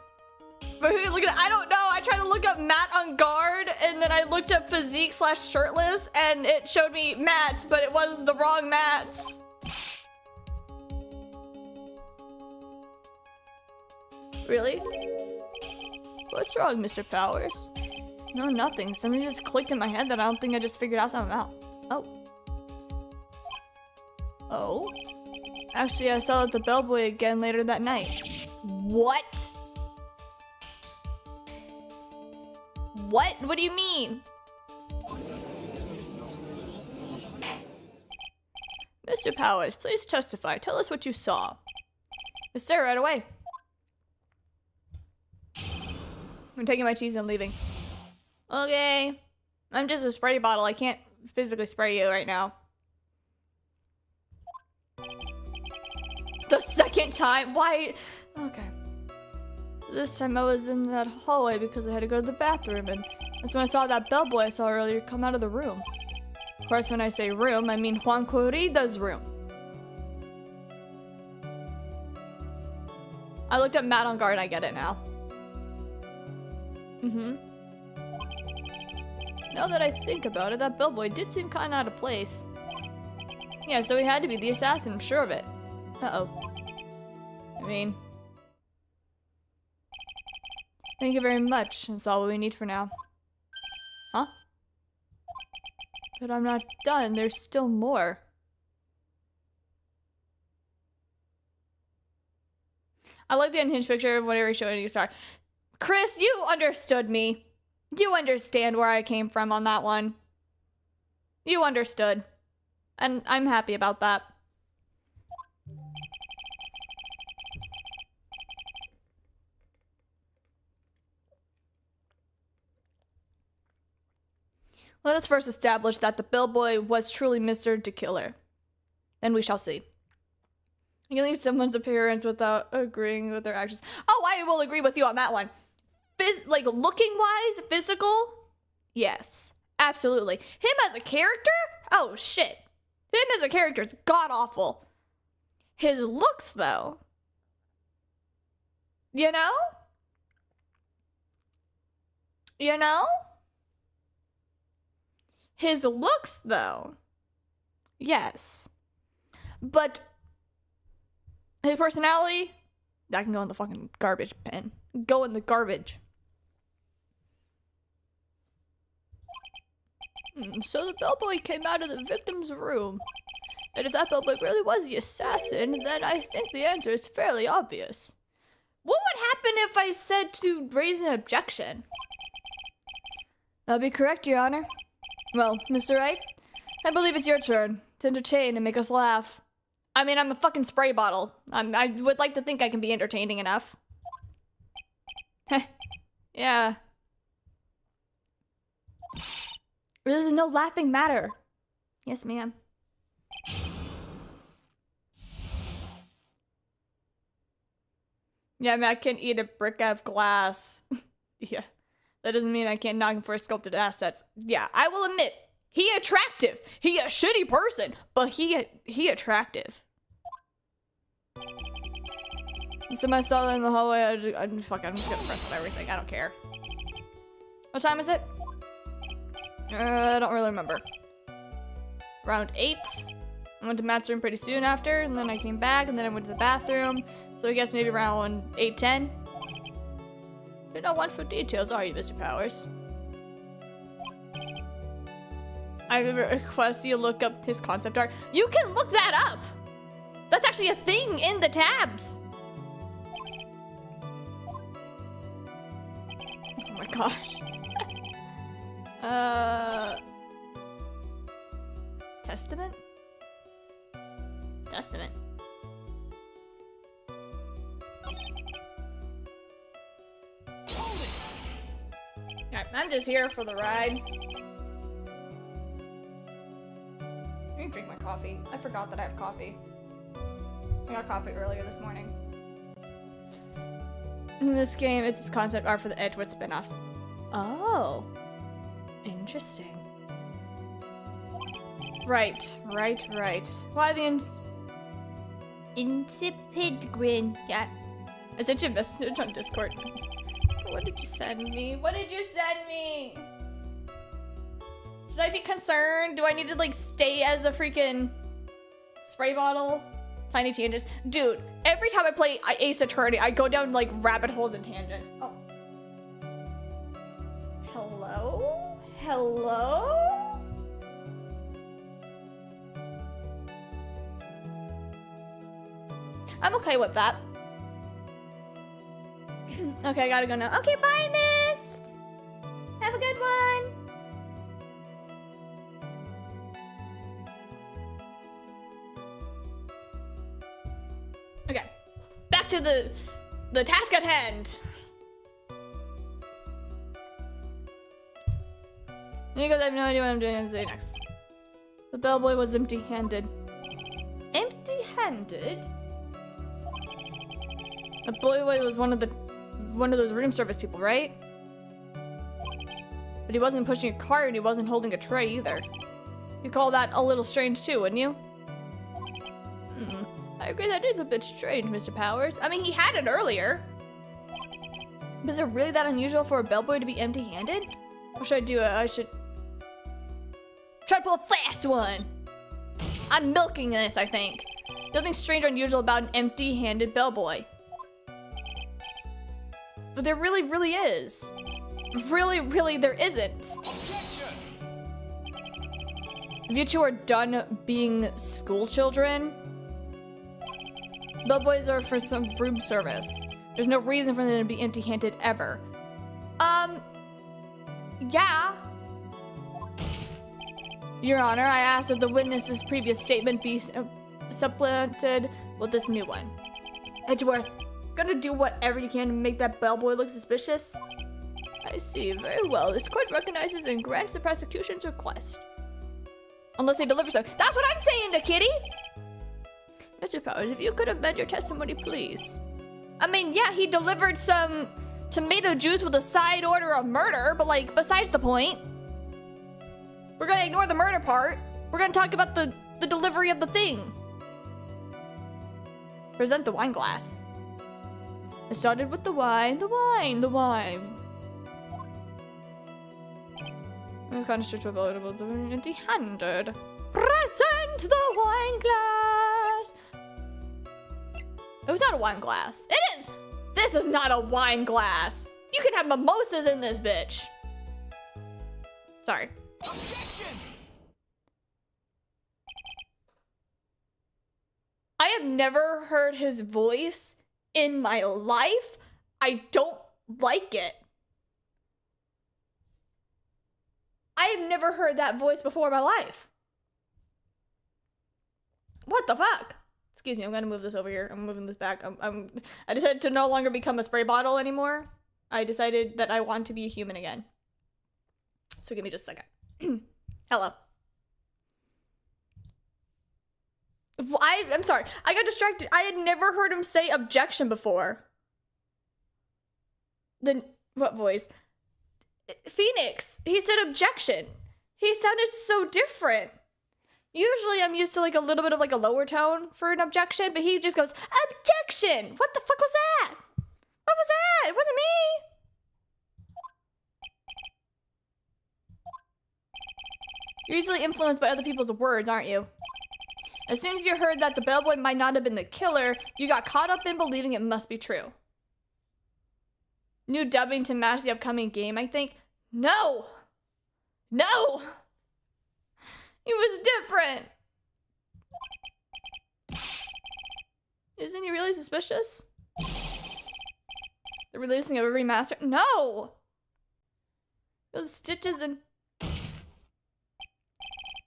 But look at, I don't know. I tried to look up Matt on guard, and then I looked up physique / shirtless, and it showed me Matt's, but it was the wrong Matt's. Really? What's wrong, Mr. Powers? No, nothing. Something just clicked in my head that I don't think I just figured out something out. Oh. Oh? Actually, I saw the bellboy again later that night. What? What? What do you mean? Mr. Powers, please testify. Tell us what you saw. Let's start right away. I'm taking my cheese and leaving. Okay. I'm just a spray bottle. I can't physically spray you right now. The second time? Why? Okay. This time I was in that hallway because I had to go to the bathroom, and that's when I saw that bellboy I saw earlier come out of the room. Of course, when I say room, I mean Juan Corrida's room. I looked up Matt on guard, I get it now. Now that I think about it, that bellboy did seem kinda out of place. Yeah, so he had to be the assassin, I'm sure of it. Uh-oh. I mean... Thank you very much. That's all we need for now. Huh? But I'm not done. There's still more. I like the unhinged picture of whatever he's showing you. Sorry. Chris, you understood me. You understand where I came from on that one. You understood. And I'm happy about that. Let us first establish that the bellboy was truly Mr. De Killer. And we shall see. Killing someone's appearance without agreeing with their actions. Oh, I will agree with you on that one. Like, looking-wise, physical? Yes, absolutely. Him as a character? Oh, shit. Him as a character is god-awful. His looks, though. You know? You know? His looks, though. Yes. But his personality, that can go in the fucking garbage bin. Go in the garbage. So the bellboy came out of the victim's room. And if that bellboy really was the assassin, then I think the answer is fairly obvious. What would happen if I said to raise an objection? That'll be correct, Your Honor. Well, Mr. Wright, I believe it's your turn to entertain and make us laugh. I mean, I'm a fucking spray bottle. I would like to think I can be entertaining enough. Yeah. This is no laughing matter. Yes, ma'am. Yeah, I mean, I can eat a brick out of glass. Yeah. That doesn't mean I can't knock him for his sculpted assets. Yeah, I will admit, he attractive. He a shitty person, but he attractive. So I saw that in the hallway. Fuck, I'm just gonna press on everything. I don't care. What time is it? I don't really remember. Around 8. I went to Matt's room pretty soon after, and then I came back, and then I went to the bathroom. So I guess maybe around 8:10. You're not one for details, are you, Mr. Powers? I request you look up his concept art. You can look that up! That's actually a thing in the tabs! Oh my gosh. Testament? Testament. Alright, I'm just here for the ride. I'm gonna drink my coffee. I forgot that I have coffee. I got coffee earlier this morning. In this game, it's its concept art for the Edgewood spin-offs. Oh. Interesting. Right. Why the insipid grin? Yeah. I sent you a message on Discord. What did you send me? What did you send me? Should I be concerned? Do I need to like stay as a freaking spray bottle? Tiny changes. Dude, every time I play Ace Attorney, I go down like rabbit holes and tangents. Oh. Hello? Hello? I'm okay with that. Okay, I gotta go now. Okay, bye, Mist! Have a good one! Okay, back to the task at hand. You guys have no idea what I'm doing today next. The bellboy was empty-handed. Empty-handed? The bellboy was one of those room service people, right? But he wasn't pushing a cart and he wasn't holding a tray either. You'd call that a little strange too, wouldn't you? I agree that is a bit strange, Mr. Powers. I mean, he had it earlier. Is it really that unusual for a bellboy to be empty-handed? Or should I do it? I should try to pull a fast one. I'm milking this, I think. Nothing strange or unusual about an empty-handed bellboy. But there really is. Really, there isn't. If you two are done being school children, bellboys are for some room service. There's no reason for them to be empty-handed ever. Yeah. Your Honor, I ask that the witness's previous statement be supplemented with this new one. Edgeworth, gonna do whatever you can to make that bellboy look suspicious? I see, very well. This court recognizes and grants the prosecution's request. Unless they deliver stuff. That's what I'm saying to Kitty! Mr. Powers, if you could amend your testimony, please. I mean, yeah, he delivered some tomato juice with a side order of murder, but like, besides the point. We're gonna ignore the murder part. We're gonna talk about the delivery of the thing. Present the wine glass. I started with the wine. This kind of strict available to empty-handed. Present the wine glass. It was not a wine glass. It is. This is not a wine glass. You can have mimosas in this bitch. Sorry. Objection! I have never heard his voice in my life. I don't like it. I have never heard that voice before in my life. What the fuck? Excuse me, I'm gonna move this over here. I'm moving this back. I decided to no longer become a spray bottle anymore. I decided that I want to be a human again. So give me just a second. Hello. I'm sorry. I got distracted. I had never heard him say objection before. Then what voice? Phoenix. He said objection. He sounded so different. Usually I'm used to like a little bit of like a lower tone for an objection, but he just goes, objection! What the fuck was that? What was that? It wasn't me! You're easily influenced by other people's words, aren't you? As soon as you heard that the bellboy might not have been the killer, you got caught up in believing it must be true. New dubbing to match the upcoming game, I think. No! No! He was different! Isn't he really suspicious? The releasing of a remaster? No! The stitches and...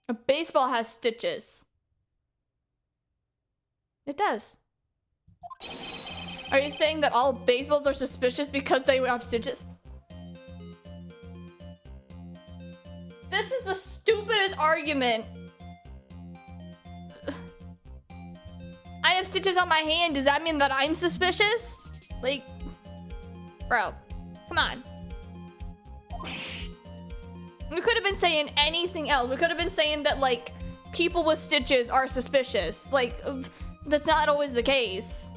A baseball has stitches. It does. Are you saying that all baseballs are suspicious because they have stitches? This is the stupidest argument. I have stitches on my hand. Does that mean that I'm suspicious? Like, bro, come on. We could have been saying anything else. We could have been saying that, like, people with stitches are suspicious. Like, that's not always the case.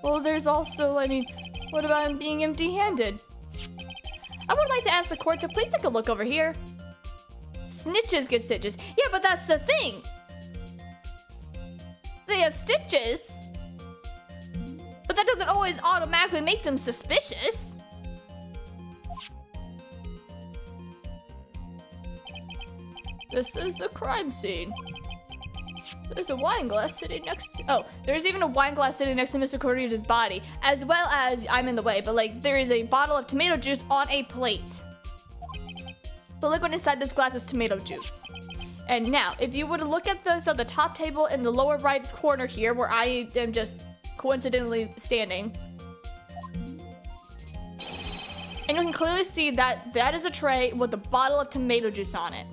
Well, there's also, I mean, what about him being empty-handed? I would like to ask the court to please take a look over here. Snitches get stitches. Yeah, but that's the thing. They have stitches. But that doesn't always automatically make them suspicious. This is the crime scene. There's a wine glass sitting next to... Oh, there's even a wine glass sitting next to Mr. Corrida's body, as well as... I'm in the way, but like, there is a bottle of tomato juice on a plate. The liquid inside this glass is tomato juice. And now, if you were to look at the top table in the lower right corner here, where I am just coincidentally standing, and you can clearly see that that is a tray with a bottle of tomato juice on it.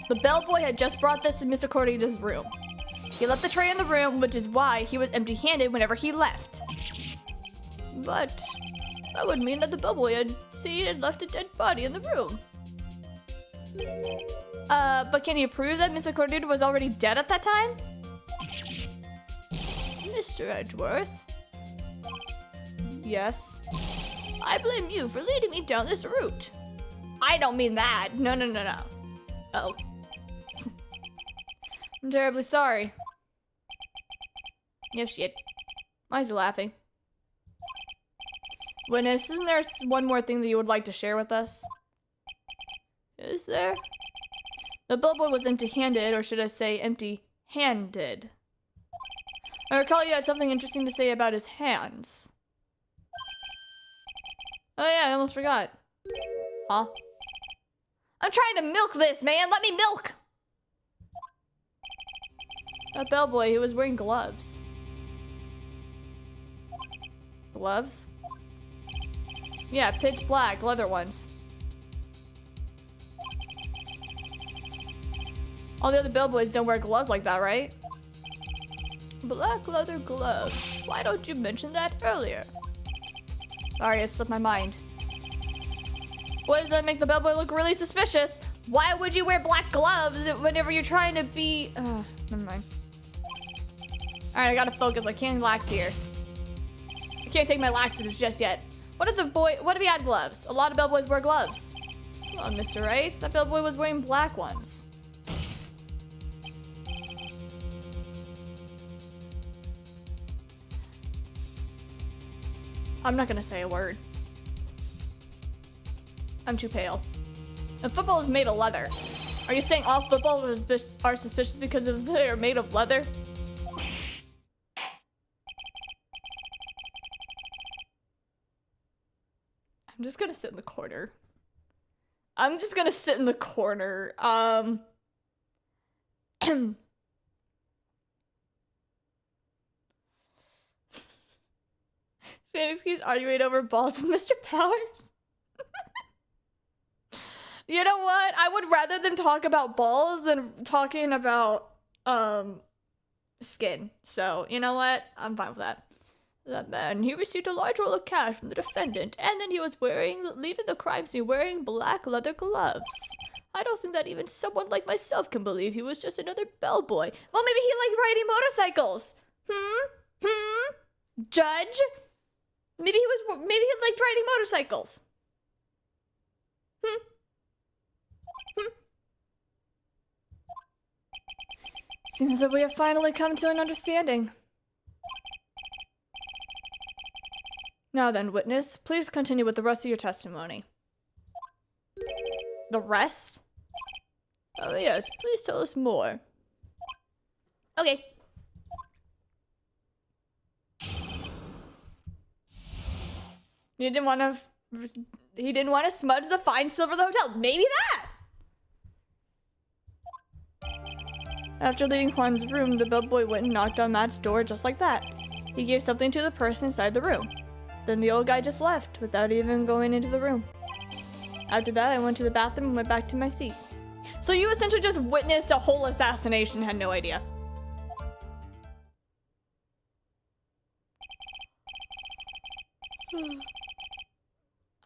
The bellboy had just brought this to Mr. Corrida's room. He left the tray in the room, which is why he was empty-handed whenever he left. But that would mean that the bellboy had seen and left a dead body in the room. But can you prove that Mr. Corrida was already dead at that time? Mr. Edgeworth? Yes? I blame you for leading me down this route. I don't mean that. No. Oh. I'm terribly sorry. Yeah, shit. Why is he laughing? Witness, isn't there one more thing that you would like to share with us? Is there? The bellboy was empty-handed, or should I say empty-handed. I recall you had something interesting to say about his hands. Oh yeah, I almost forgot. Huh? I'm trying to milk this, man! Let me milk! That bellboy, he was wearing gloves. Gloves? Yeah, pitch black, leather ones. All the other bellboys don't wear gloves like that, right? Black leather gloves. Why don't you mention that earlier? Sorry, it slipped my mind. Why does that make the bellboy look really suspicious? Why would you wear black gloves whenever you're trying to be... never mind. Alright, I gotta focus. I can't lax here. I can't take my laxatives just yet. What if he had gloves? A lot of bellboys wear gloves. Come on, Mr. Right. That bellboy was wearing black ones. I'm not gonna say a word. I'm too pale. And football is made of leather. Are you saying all footballs are suspicious because they're made of leather? I'm just gonna sit in the corner. I'm just gonna sit in the corner. Phoenix keeps arguing over balls with Mr. Powers. You know what? I would rather them talk about balls than talking about skin. So, you know what? I'm fine with that. That man, he received a large roll of cash from the defendant, and then he was leaving the crime scene wearing black leather gloves. I don't think that even someone like myself can believe he was just another bellboy. Well, maybe he liked riding motorcycles. Judge? Maybe he liked riding motorcycles. Seems that we have finally come to an understanding. Now then, witness, please continue with the rest of your testimony. The rest? Oh yes, please tell us more. Okay. He didn't want to smudge the fine silver of the hotel. Maybe that! After leaving Juan's room, the bellboy went and knocked on Matt's door just like that. He gave something to the person inside the room. Then the old guy just left without even going into the room. After that, I went to the bathroom and went back to my seat. So you essentially just witnessed a whole assassination and had no idea.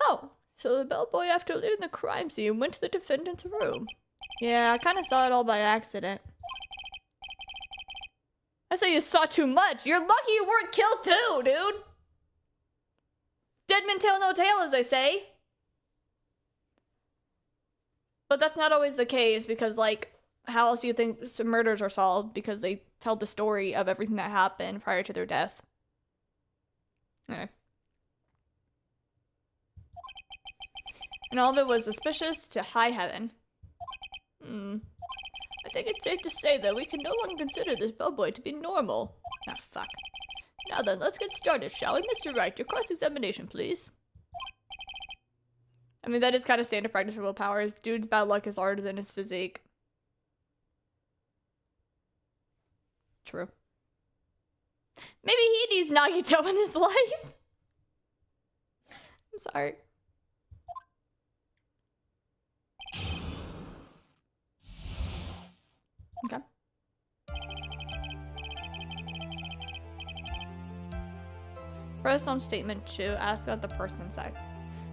Oh, so the bellboy, after leaving the crime scene, went to the defendant's room. Yeah, I kind of saw it all by accident. I say you saw too much. You're lucky you weren't killed too, dude. Dead men tell no tale, as they say. But that's not always the case, because, like, how else do you think some murders are solved? Because they tell the story of everything that happened prior to their death. Anyway. And all of it was suspicious to high heaven. I think it's safe to say that we can no longer consider this bellboy to be normal. Ah, fuck. Now then, let's get started, shall we? Mr. Wright, your cross-examination, please. I mean, that is kind of standard practice for willpower. Dude's bad luck is harder than his physique. True. Maybe he needs Nagito in his life. I'm sorry. Okay. Press on statement 2. Ask about the person inside.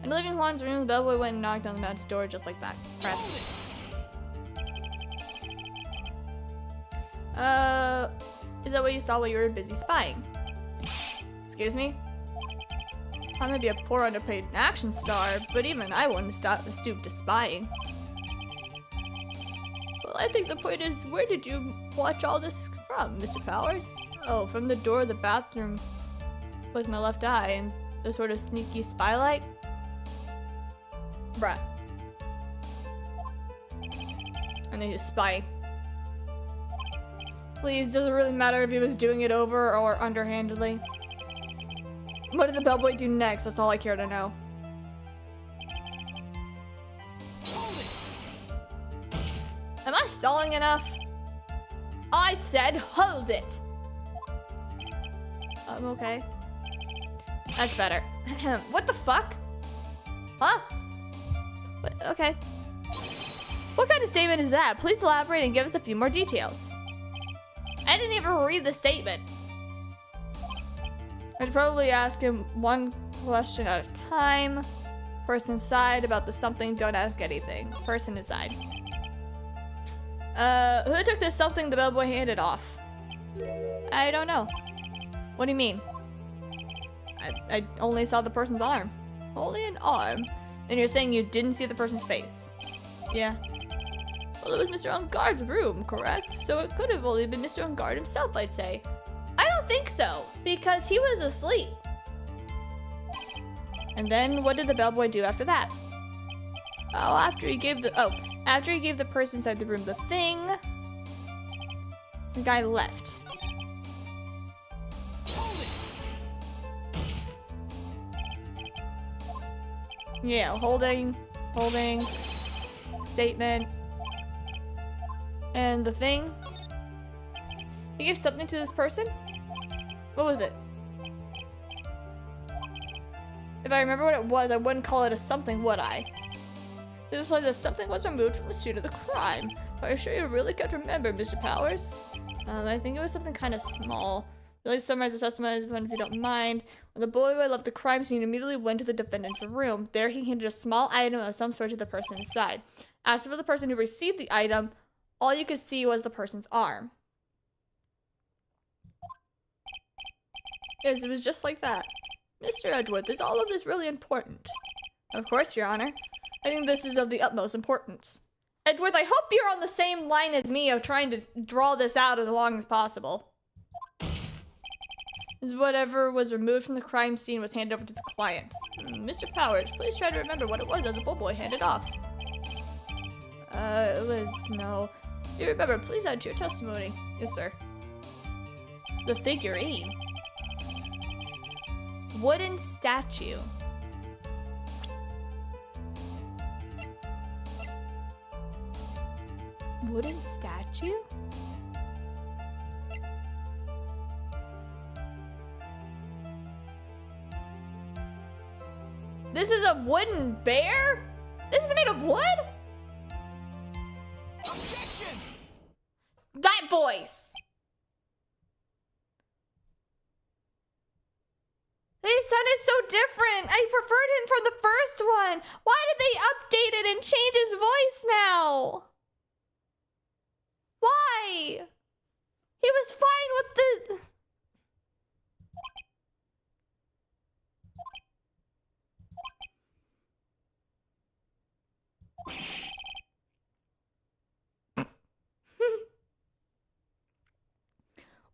In leaving Juan's room, the bellboy went and knocked on the man's door just like that. Press. Is that what you saw while you were busy spying? Excuse me? I may be a poor underpaid action star, but even I wouldn't stoop to spying. Well, I think the point is, where did you watch all this from, Mr. Powers? Oh, from the door of the bathroom with my left eye, and a sort of sneaky spy-like? Bruh. I need to spy. Please, doesn't really matter if he was doing it over or underhandedly. What did the bellboy do next? That's all I care to know. Am I stalling enough? I said hold it! Okay. That's better. What the fuck? Huh? What? Okay. What kind of statement is that? Please elaborate and give us a few more details. I didn't even read the statement. I'd probably ask him one question at a time. Person side about the something, don't ask anything. Person aside. Who took this something the bellboy handed off? I don't know. What do you mean? I only saw the person's arm. Only an arm? Then you're saying you didn't see the person's face? Yeah. Well, it was Mr. Ungard's room, correct? So it could have only been Mr. Ungard himself, I'd say. I don't think so, because he was asleep. And then what did the bellboy do after that? Oh, after he gave the person inside the room the thing, the guy left. Yeah, holding, statement, and the thing. He gave something to this person? What was it? If I remember what it was, I wouldn't call it a something, would I? This was as something was removed from the scene of the crime. Are you sure you really can't remember, Mr. Powers? I think it was something kind of small. Really summarize the testimony if you don't mind. When the boy left the crime scene, he immediately went to the defendant's room. There he handed a small item of some sort to the person inside. As for the person who received the item, all you could see was the person's arm. Yes, it was just like that. Mr. Edgeworth, is all of this really important? Of course, Your Honor. I think this is of the utmost importance. Edgeworth, I hope you're on the same line as me of trying to draw this out as long as possible. Is whatever was removed from the crime scene was handed over to the client. Mr. Powers, please try to remember what it was that the bellboy handed off. It was no. If you remember, please add to your testimony. Yes, sir. The figurine. Wooden statue. Wooden statue? This is a wooden bear? This is made of wood? Objection! That voice! They sounded so different. I preferred him from the first one. Why did they update it and change his voice now? Why? He was fine with the...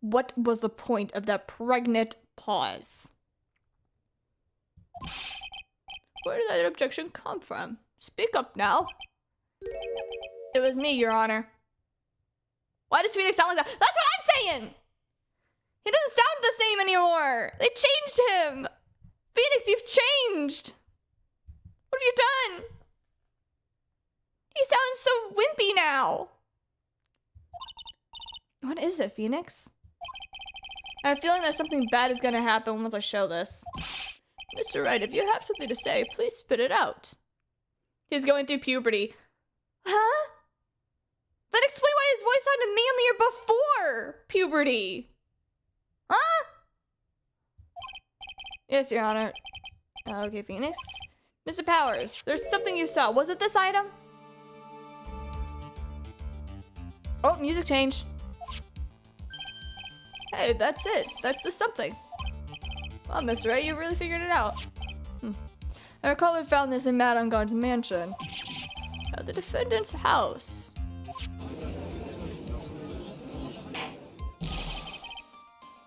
What was the point of that pregnant pause? Where did that objection come from? Speak up now. It was me, Your Honor. Why does Phoenix sound like that? That's what I'm saying! He doesn't sound the same anymore! They changed him! Phoenix, you've changed! What have you done? He sounds so wimpy now! What is it, Phoenix? I have a feeling that something bad is gonna happen once I show this. Mr. Wright, if you have something to say, please spit it out. He's going through puberty. Huh? That explains why his voice sounded manlier before puberty. Huh? Yes, Your Honor. Okay, Phoenix. Mr. Powers, there's something you saw. Was it this item? Oh, music change. Hey, that's it. That's the something. Well, Mr. A, you really figured it out. I recall we found this in Madame God's mansion. At the defendant's house.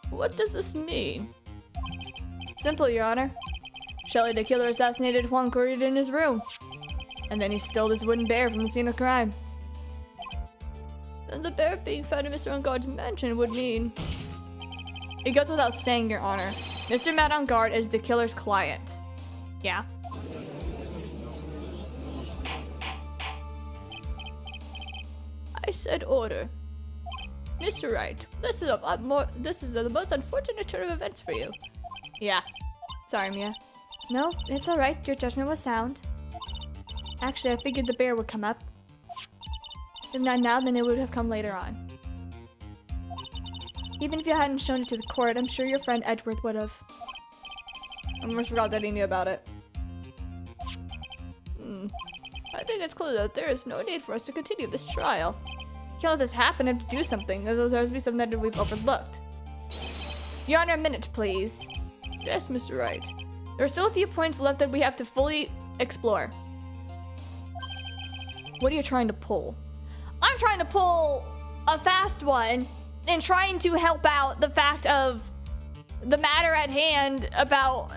What does this mean? Simple, Your Honor. Shelley the killer assassinated Juan Corrida in his room. And then he stole this wooden bear from the scene of crime. And the bear being found in Mr. Engarde's mansion would mean... It goes without saying, Your Honor. Mr. Matt Engarde is the killer's client. Yeah. I said order. Mr. Wright, this is the most unfortunate turn of events for you. Yeah. Sorry, Mia. No, it's alright. Your judgment was sound. Actually, I figured the bear would come up. If not now, then it would have come later on. Even if you hadn't shown it to the court, I'm sure your friend Edgeworth would have. I almost forgot that he knew about it. I think it's clear that there is no need for us to continue this trial. We can't let this happen. I have to do something. There has to be something that we've overlooked. Your Honor, a minute, please. Yes, Mr. Wright. There are still a few points left that we have to fully explore. What are you trying to pull? I'm trying to pull a fast one and trying to help out the fact of the matter at hand about...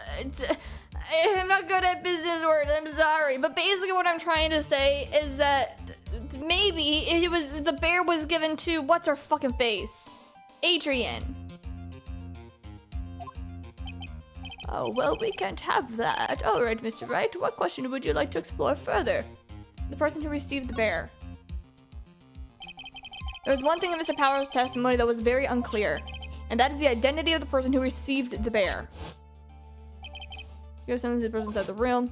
I'm not good at business words, I'm sorry. But basically what I'm trying to say is that maybe the bear was given to what's her fucking face? Adrian. Oh, well, we can't have that. All right, Mr. Wright, what question would you like to explore further? The person who received the bear. There was one thing in Mr. Powers' testimony that was very unclear, and that is the identity of the person who received the bear. You have something to the person inside the room.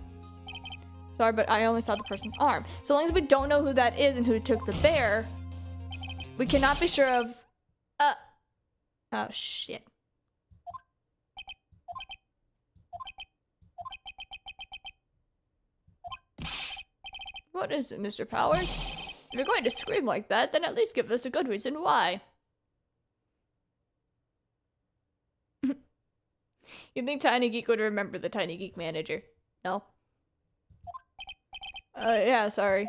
Sorry, but I only saw the person's arm. So long as we don't know who that is and who took the bear, we cannot be sure of... Oh, shit. What is it, Mr. Powers? If you're going to scream like that, then at least give us a good reason why. You think TinyGeek would remember the TinyGeek manager? No? Yeah, sorry.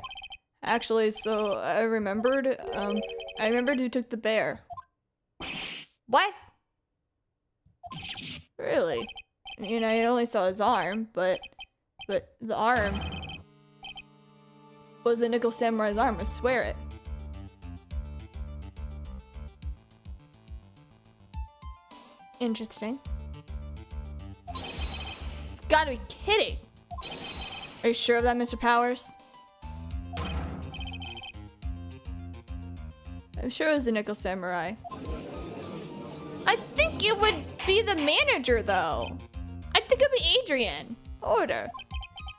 Actually, so I remembered who took the bear. What? Really? You know, I only saw his arm, but the arm was the Nickel Samurai's arm, I swear it. Interesting. Gotta be kidding! Are you sure of that, Mr. Powers? I'm sure it was the Nickel Samurai. I think it would be the manager, though. I think it'd be Adrian. Order.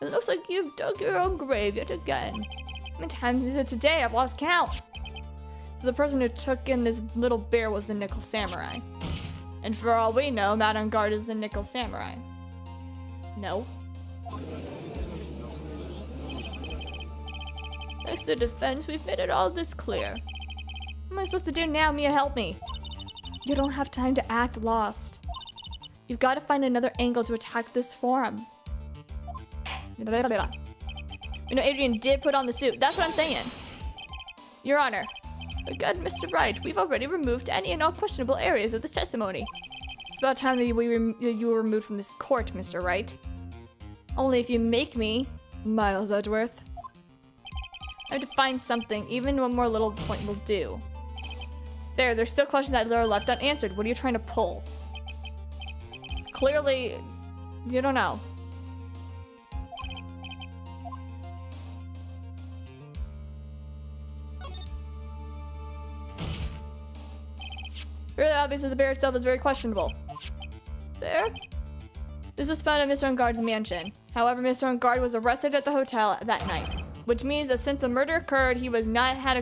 It looks like you've dug your own grave yet again. How many times is it today? I've lost count. So the person who took in this little bear was the Nickel Samurai. And for all we know, Matt Engarde is the Nickel Samurai. No. Thanks to the defense, we've made it all this clear. What am I supposed to do now? Mia, help me. You don't have time to act lost. You've got to find another angle to attack this forum. You know, Adrian did put on the suit. That's what I'm saying. Your Honor. Again, Mr. Wright, we've already removed any and all questionable areas of this testimony. It's about time that you were removed from this court, Mr. Wright. Only if you make me, Miles Edgeworth. I have to find something. Even one more little point will do. There's still questions that are left unanswered. What are you trying to pull? Clearly, you don't know. Really obvious that the bear itself is very questionable. Bear? This was found at Mr. Engarde's mansion. However, Mr. Engarde was arrested at the hotel that night, which means that since the murder occurred, he had not had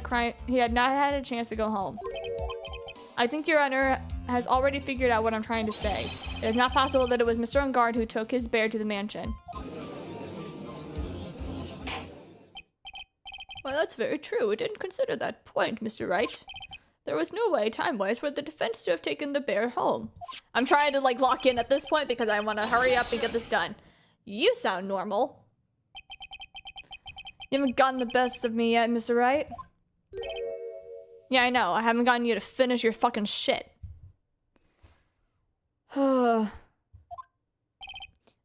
a chance to go home. I think Your Honor has already figured out what I'm trying to say. It is not possible that it was Mr. Engarde who took his bear to the mansion. Well, that's very true. We didn't consider that point, Mr. Wright. There was no way, time-wise, for the defense to have taken the bear home. I'm trying to, like, lock in at this point because I want to hurry up and get this done. You sound normal. You haven't gotten the best of me yet, Mr. Wright. Yeah, I know. I haven't gotten you to finish your fucking shit.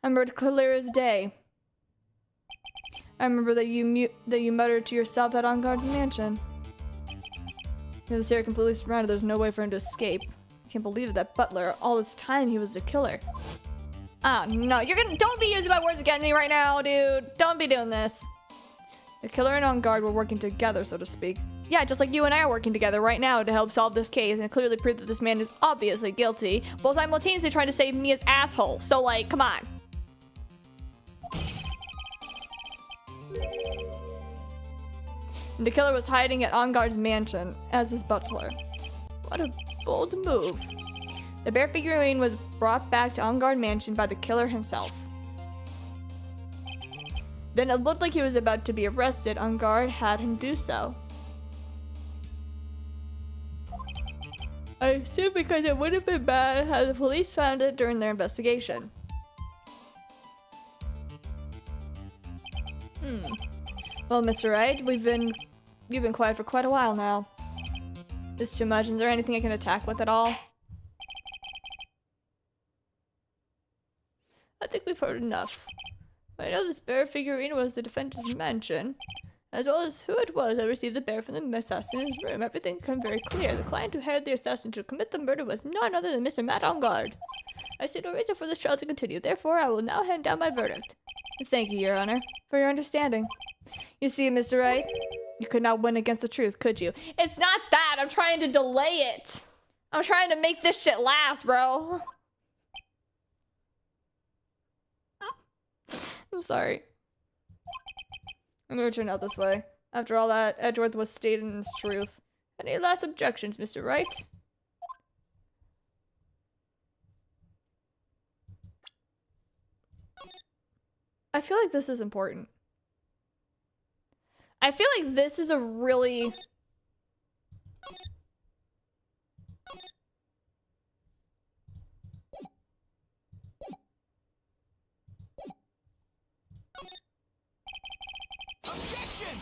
I remember it clear as day. I remember that you muttered to yourself at On Guard's mansion. The stair completely surrounded. There's no way for him to escape. I can't believe it, that butler. All this time he was a killer. Ah, no, don't be using my words against me right now, dude. Don't be doing this. The killer and On Guard were working together, so to speak. Yeah, just like you and I are working together right now to help solve this case and clearly prove that this man is obviously guilty, while simultaneously trying to save me as asshole. So, like, come on. And the killer was hiding at On Guard's mansion as his butler. What a bold move. The bear figurine was brought back to On Guard mansion by the killer himself. Then it looked like he was about to be arrested. On Guard had him do so. I assume because it would have been bad had the police found it during their investigation. Well, Mr. Wright, you've been quiet for quite a while now. This too much. Is there anything I can attack with at all? I think we've heard enough. I know this bear figurine was the defendant's mansion, as well as who it was that received the bear from the assassin in his room. Everything became very clear. The client who hired the assassin to commit the murder was none other than Mr. Matt On Guard. I see no reason for this trial to continue. Therefore, I will now hand down my verdict. Thank you, Your Honor, for your understanding. You see, Mr. Wright, you could not win against the truth, could you? It's not that. I'm trying to delay it. I'm trying to make this shit last, bro. I'm sorry. I'm gonna turn out this way. After all that, Edgeworth was stated in his truth. Any last objections, Mr. Wright? I feel like this is important. I feel like this is a really... Objection!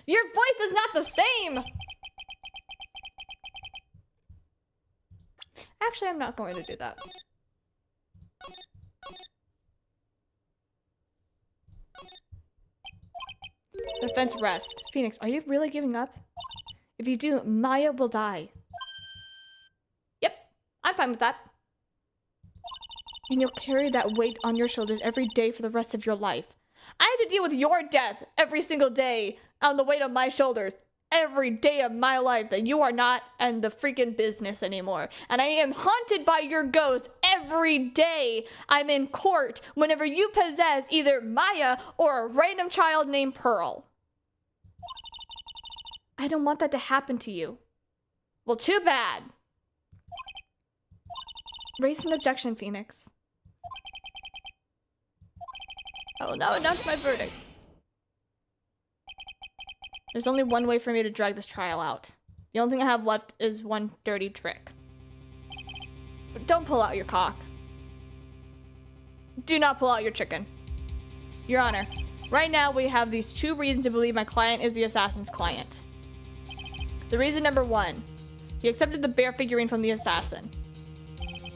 Your voice is not the same! Actually, I'm not going to do that. Defense rest. Phoenix, are you really giving up? If you do, Maya will die. Yep, I'm fine with that. And you'll carry that weight on your shoulders every day for the rest of your life. I have to deal with your death every single day on the weight of my shoulders. Every day of my life that you are not in the freaking business anymore. And I am haunted by your ghost every day I'm in court whenever you possess either Maya or a random child named Pearl. I don't want that to happen to you. Well, too bad. Raise an objection, Phoenix. I will now announce my verdict. There's only one way for me to drag this trial out. The only thing I have left is one dirty trick. But don't pull out your cock. Do not pull out your chicken. Your Honor, right now we have these two reasons to believe my client is the assassin's client. The reason number one, he accepted the bear figurine from the assassin.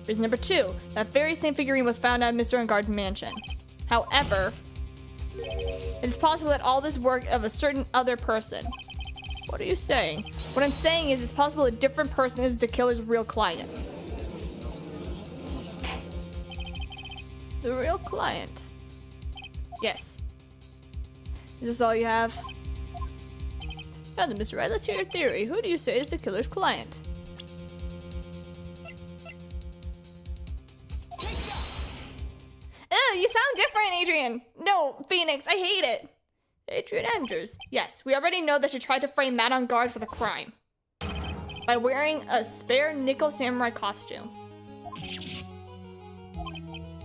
Reason number two, that very same figurine was found at Mr. On Guard's mansion. However, it's possible that all this work of a certain other person. What are you saying? What I'm saying is it's possible a different person is the killer's real client. The real client. Yes. Is this all you have? Now then, Mr. Wright, let's hear your theory. Who do you say is the killer's client? Ew, you sound different, Adrian. No, Phoenix, I hate it. Adrian Andrews. Yes, we already know that she tried to frame Matt On Guard for the crime by wearing a spare nickel samurai costume.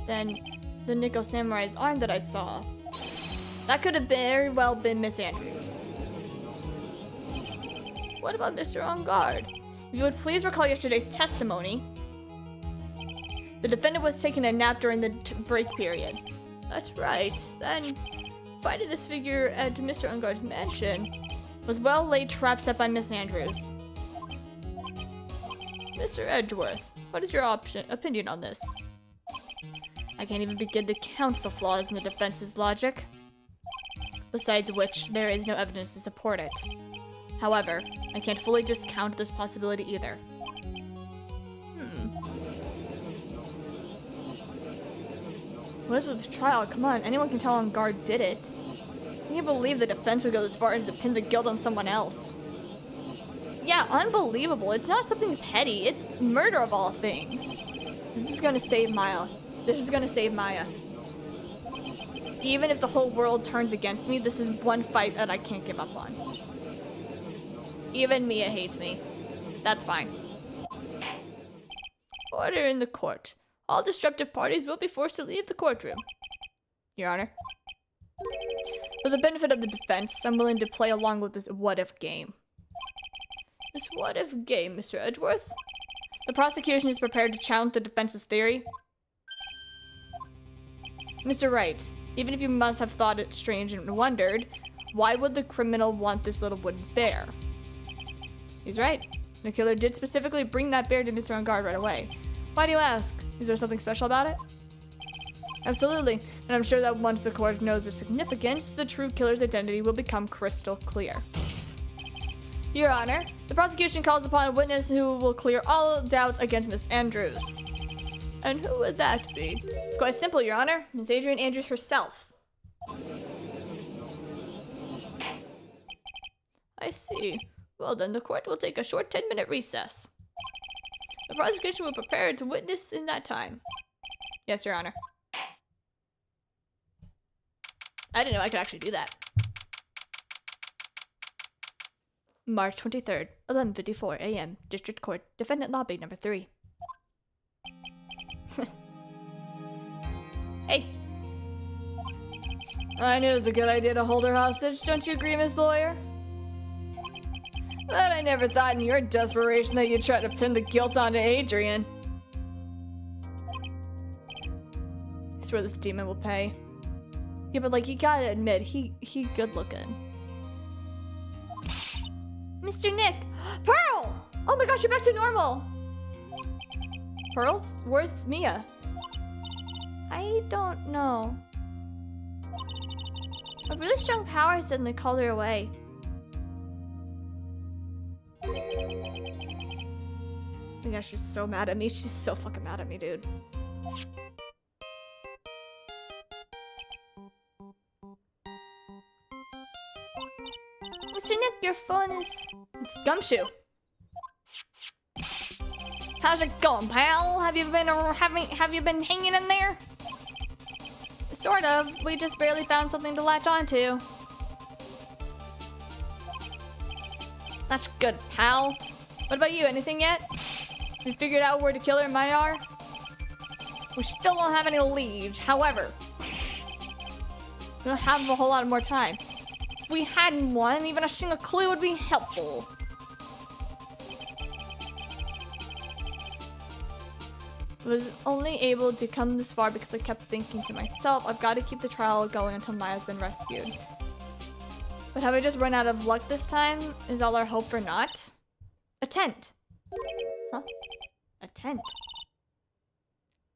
Then the nickel samurai's arm that I saw, that could have very well been Miss Andrews. What about Mr. On Guard? If you would please recall yesterday's testimony. The defendant was taking a nap during the break period. That's right. Then, finding this figure at Mr. On Guard's mansion was well-laid trap set by Miss Andrews. Mr. Edgeworth, what is your opinion on this? I can't even begin to count the flaws in the defense's logic. Besides which, there is no evidence to support it. However, I can't fully discount this possibility either. What is with the trial? Come on, anyone can tell on guard did it. I can't believe the defense would go as far as to pin the guilt on someone else. Yeah, unbelievable. It's not something petty. It's murder of all things. This is gonna save Maya. This is gonna save Maya. Even if the whole world turns against me, this is one fight that I can't give up on. Even Mia hates me. That's fine. Order in the court. All disruptive parties will be forced to leave the courtroom. Your Honor. For the benefit of the defense, I'm willing to play along with this what-if game. This what-if game, Mr. Edgeworth? The prosecution is prepared to challenge the defense's theory. Mr. Wright, even if you must have thought it strange and wondered, why would the criminal want this little wooden bear? He's right. The killer did specifically bring that bear to Mr. On Guard right away. Why do you ask? Is there something special about it? Absolutely, and I'm sure that once the court knows its significance, the true killer's identity will become crystal clear. Your Honor, the prosecution calls upon a witness who will clear all doubts against Miss Andrews. And who would that be? It's quite simple, Your Honor. Miss Adrian Andrews herself. I see. Well then, the court will take a short 10-minute recess. The prosecution will prepare to witness in that time. Yes, Your Honor. I didn't know I could actually do that. March 23rd, 11:54 a.m. District Court, Defendant Lobby number 3. Hey. I knew it was a good idea to hold her hostage, don't you agree, Miss Lawyer? But I never thought in your desperation that you'd try to pin the guilt onto Adrian. I swear this demon will pay. Yeah, but like, you gotta admit, he good looking. Mr. Nick! Pearl! Oh my gosh, you're back to normal! Pearls? Where's Mia? I don't know. A really strong power suddenly called her away. Oh my gosh, she's so mad at me. She's so fucking mad at me, dude. Mr. Nick, your phone is... It's Gumshoe. How's it going, pal? Have you been hanging in there? Sort of. We just barely found something to latch onto. That's good, pal. What about you? Anything yet? We figured out where to kill her, Mayar? We still don't have any leads. However, we don't have a whole lot more time. If we had one, even a single clue would be helpful. I was only able to come this far because I kept thinking to myself, I've got to keep the trial going until Maya's been rescued. But have I just run out of luck this time? Is all our hope for naught? A tent. Huh? A tent.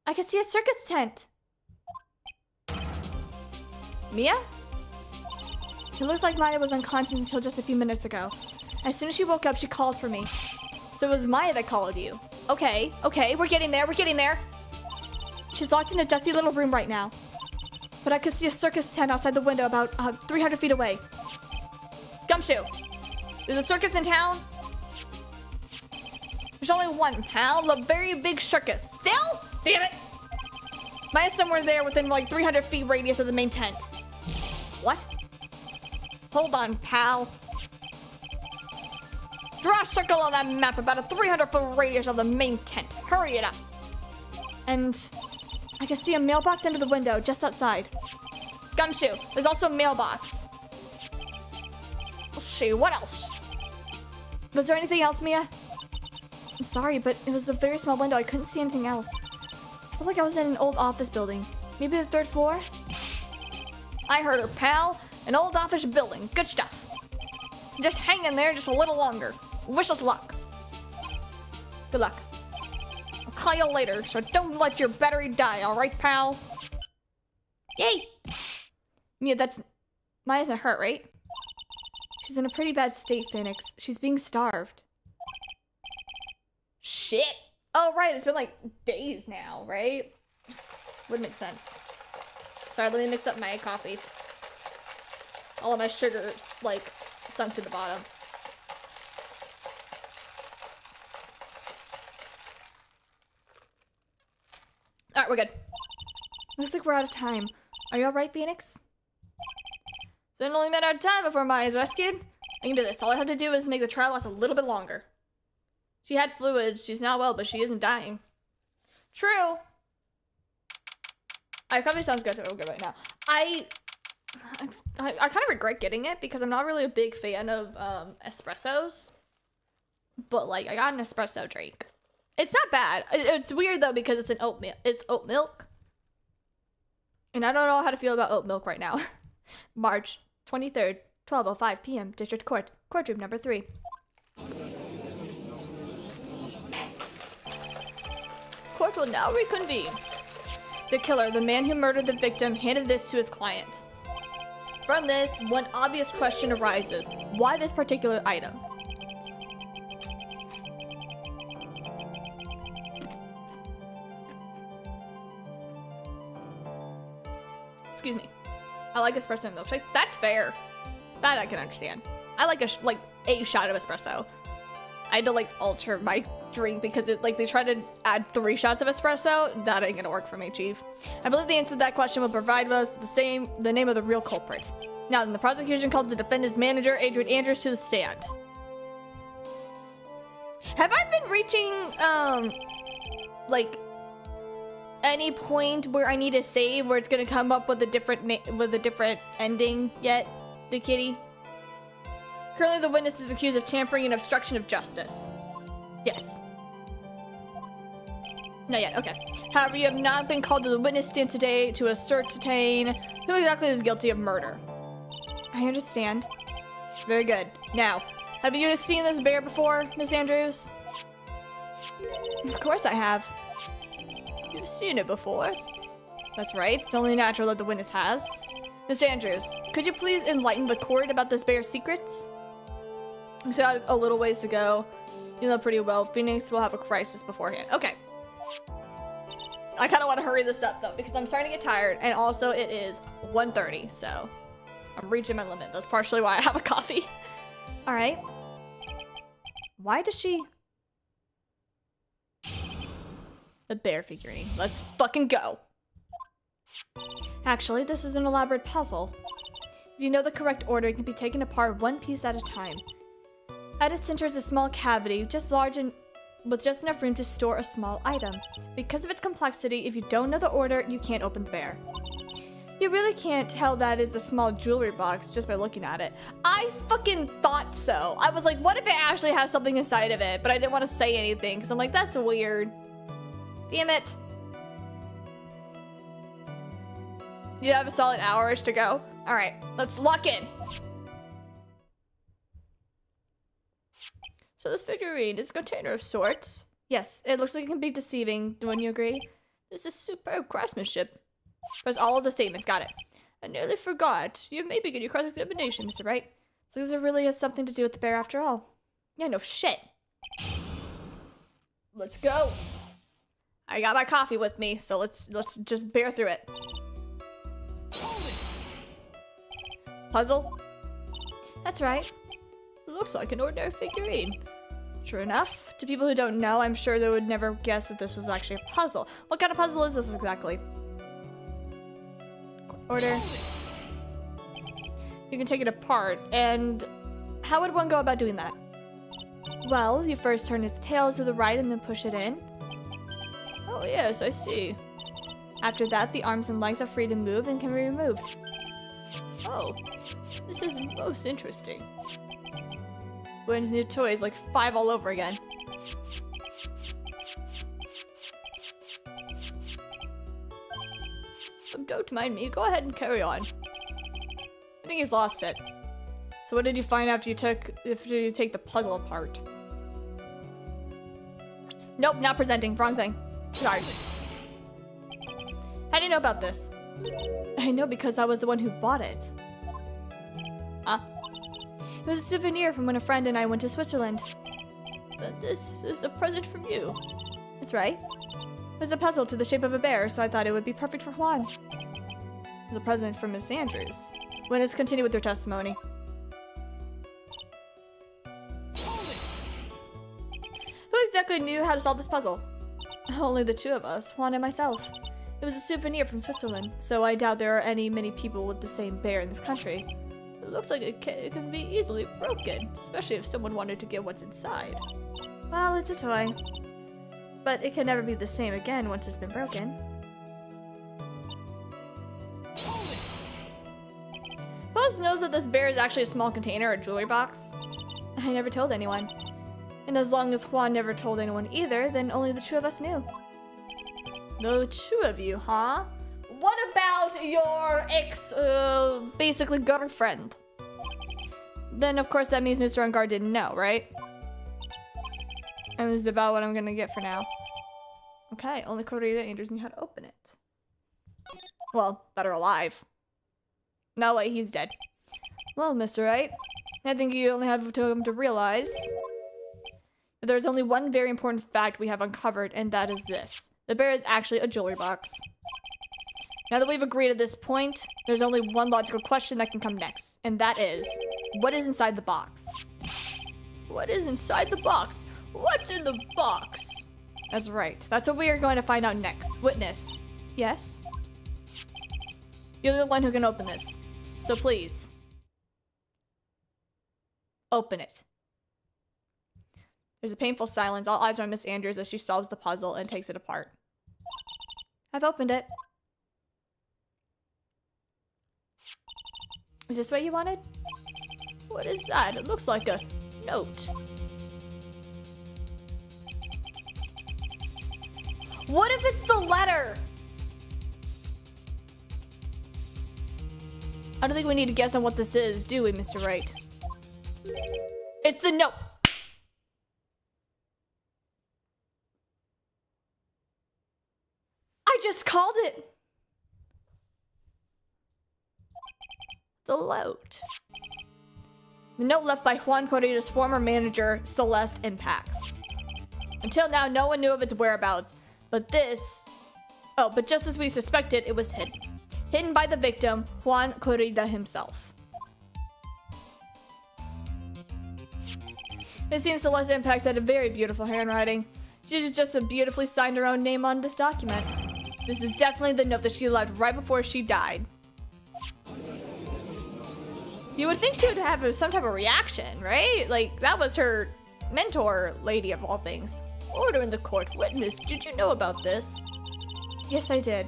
I could see a circus tent. Mia? It looks like Maya was unconscious until just a few minutes ago. As soon as she woke up, she called for me. So it was Maya that called you. Okay, we're getting there. She's locked in a dusty little room right now. But I could see a circus tent outside the window about 300 feet away. Gumshoe, there's a circus in town? There's only one, pal. The very big circus. Still? Damn it! Maya's somewhere there within like 300 feet radius of the main tent. What? Hold on, pal. Draw a circle on that map about a 300-foot radius of the main tent. Hurry it up. And I can see a mailbox under the window just outside. Gumshoe, there's also a mailbox. Let's see, what else? Was there anything else, Mia? I'm sorry, but it was a very small window. I couldn't see anything else. I felt like I was in an old office building. Maybe the 3rd floor? I heard her, pal. An old office building. Good stuff. Just hang in there just a little longer. Wish us luck. Good luck. I'll call you later, so don't let your battery die, alright, pal? Yay! Mia, Maya isn't hurt, right? She's in a pretty bad state, Phoenix. She's being starved. Shit! Oh, right, it's been like days now, right? Would make sense. Sorry, let me mix up my coffee. All of my sugar's like sunk to the bottom. Alright, we're good. Looks like we're out of time. Are you alright, Phoenix? So it only a matter of time before Maya is rescued. I can do this. All I have to do is make the trial last a little bit longer. She had fluids. She's not well, but she isn't dying. True. Coffee sounds good, so we'll go right now. I kind of regret getting it because I'm not really a big fan of espressos. But like, I got an espresso drink. It's not bad. It's weird though because it's It's oat milk. And I don't know how to feel about oat milk right now. March 23rd, 12:05 p.m. District Court. Courtroom number 3. Court will now reconvene. The killer, the man who murdered the victim, handed this to his client. From this, one obvious question arises. Why this particular item? Excuse me. I like espresso and milkshake. That's fair. That I can understand. I like a shot of espresso. I had to like alter my drink because they tried to add 3 shots of espresso. That ain't gonna work for me, Chief. I believe the answer to that question will provide us the name of the real culprit. Now then, the prosecution called the defendant's manager, Adrian Andrews, to the stand. Have I been reaching like any point where I need to save where it's gonna come up with a different ending yet, Big Kitty? Currently, the witness is accused of tampering and obstruction of justice. Yes. Not yet, okay. However, you have not been called to the witness stand today to ascertain who exactly is guilty of murder. I understand. Very good. Now, have you seen this bear before, Miss Andrews? Of course I have. You've seen it before? That's right. It's only natural that the witness has. Miss Andrews, could you please enlighten the court about this bear's secrets? We still got a little ways to go. You know pretty well. Phoenix will have a crisis beforehand. Okay. I kind of want to hurry this up though because I'm starting to get tired, and also it is 1:30, so I'm reaching my limit. That's partially why I have a coffee. All right. Why does she? The bear figurine. Let's fucking go. Actually, this is an elaborate puzzle. If you know the correct order, it can be taken apart one piece at a time. At its center is a small cavity, just large and with just enough room to store a small item. Because of its complexity, if you don't know the order, you can't open the bear. You really can't tell that is a small jewelry box just by looking at it. I fucking thought so. I was like, what if it actually has something inside of it? But I didn't want to say anything because I'm like, that's weird. Damn it. You have a solid hour-ish to go. All right, let's lock in. So this figurine is a container of sorts. Yes, it looks like it can be deceiving. Wouldn't you agree? This is superb craftsmanship. There's all of the statements. Got it. I nearly forgot. You may begin your cross-examination, Mr. Wright. So this really has something to do with the bear after all. Yeah, no shit. Let's go. I got my coffee with me, so let's just bear through it. Puzzle? That's right. It looks like an ordinary figurine. True enough. To people who don't know, I'm sure they would never guess that this was actually a puzzle. What kind of puzzle is this exactly? Order. You can take it apart, and how would one go about doing that? Well, you first turn its tail to the right and then push it in. Oh yes, I see. After that, the arms and legs are free to move and can be removed. Oh, this is most interesting. Gwen's new toy is like 5 all over again. Don't mind me, go ahead and carry on. I think he's lost it. So what did you find after you take the puzzle apart? Nope, not presenting, wrong thing. Sorry. How do you know about this? I know because I was the one who bought it. Huh? It was a souvenir from when a friend and I went to Switzerland. But this is a present from you. That's right. It was a puzzle to the shape of a bear, so I thought it would be perfect for Juan. It was a present from Miss Andrews. Witness, continue with your testimony. Who exactly knew how to solve this puzzle? Only the two of us, Juan and myself. It was a souvenir from Switzerland, so I doubt there are many people with the same bear in this country. It looks like it can be easily broken, especially if someone wanted to get what's inside. Well, it's a toy. But it can never be the same again once it's been broken. Who else knows that this bear is actually a small container or jewelry box? I never told anyone. And as long as Juan never told anyone either, then only the two of us knew. The two of you, huh? What about your basically girlfriend? Then of course that means Mr. Ungar didn't know, right? And this is about what I'm gonna get for now. Okay, only Corita Andrews knew how to open it. Well, that are alive. No, wait, he's dead. Well, Mr. Wright, I think you only have to realize that there's only one very important fact we have uncovered, and that is this. The bear is actually a jewelry box. Now that we've agreed at this point, there's only one logical question that can come next, and that is, what is inside the box? What is inside the box? What's in the box? That's right. That's what we are going to find out next. Witness. Yes? You're the one who can open this. So please. Open it. There's a painful silence. All eyes are on Miss Andrews as she solves the puzzle and takes it apart. I've opened it. Is this what you wanted? What is that? It looks like a note. What if it's the letter? I don't think we need to guess on what this is, do we, Mr. Wright? It's the note. I just called it. The note. The note left by Juan Corrita's former manager, Celeste Impacts. Until now, no one knew of its whereabouts, but just as we suspected, it was hidden. Hidden by the victim, Juan Corrita himself. It seems Celeste Impacts had a very beautiful handwriting. She just beautifully signed her own name on this document. This is definitely the note that she left right before she died. You would think she would have some type of reaction, right? Like, that was her mentor lady of all things. Order in the court. Witness, did you know about this? Yes, I did.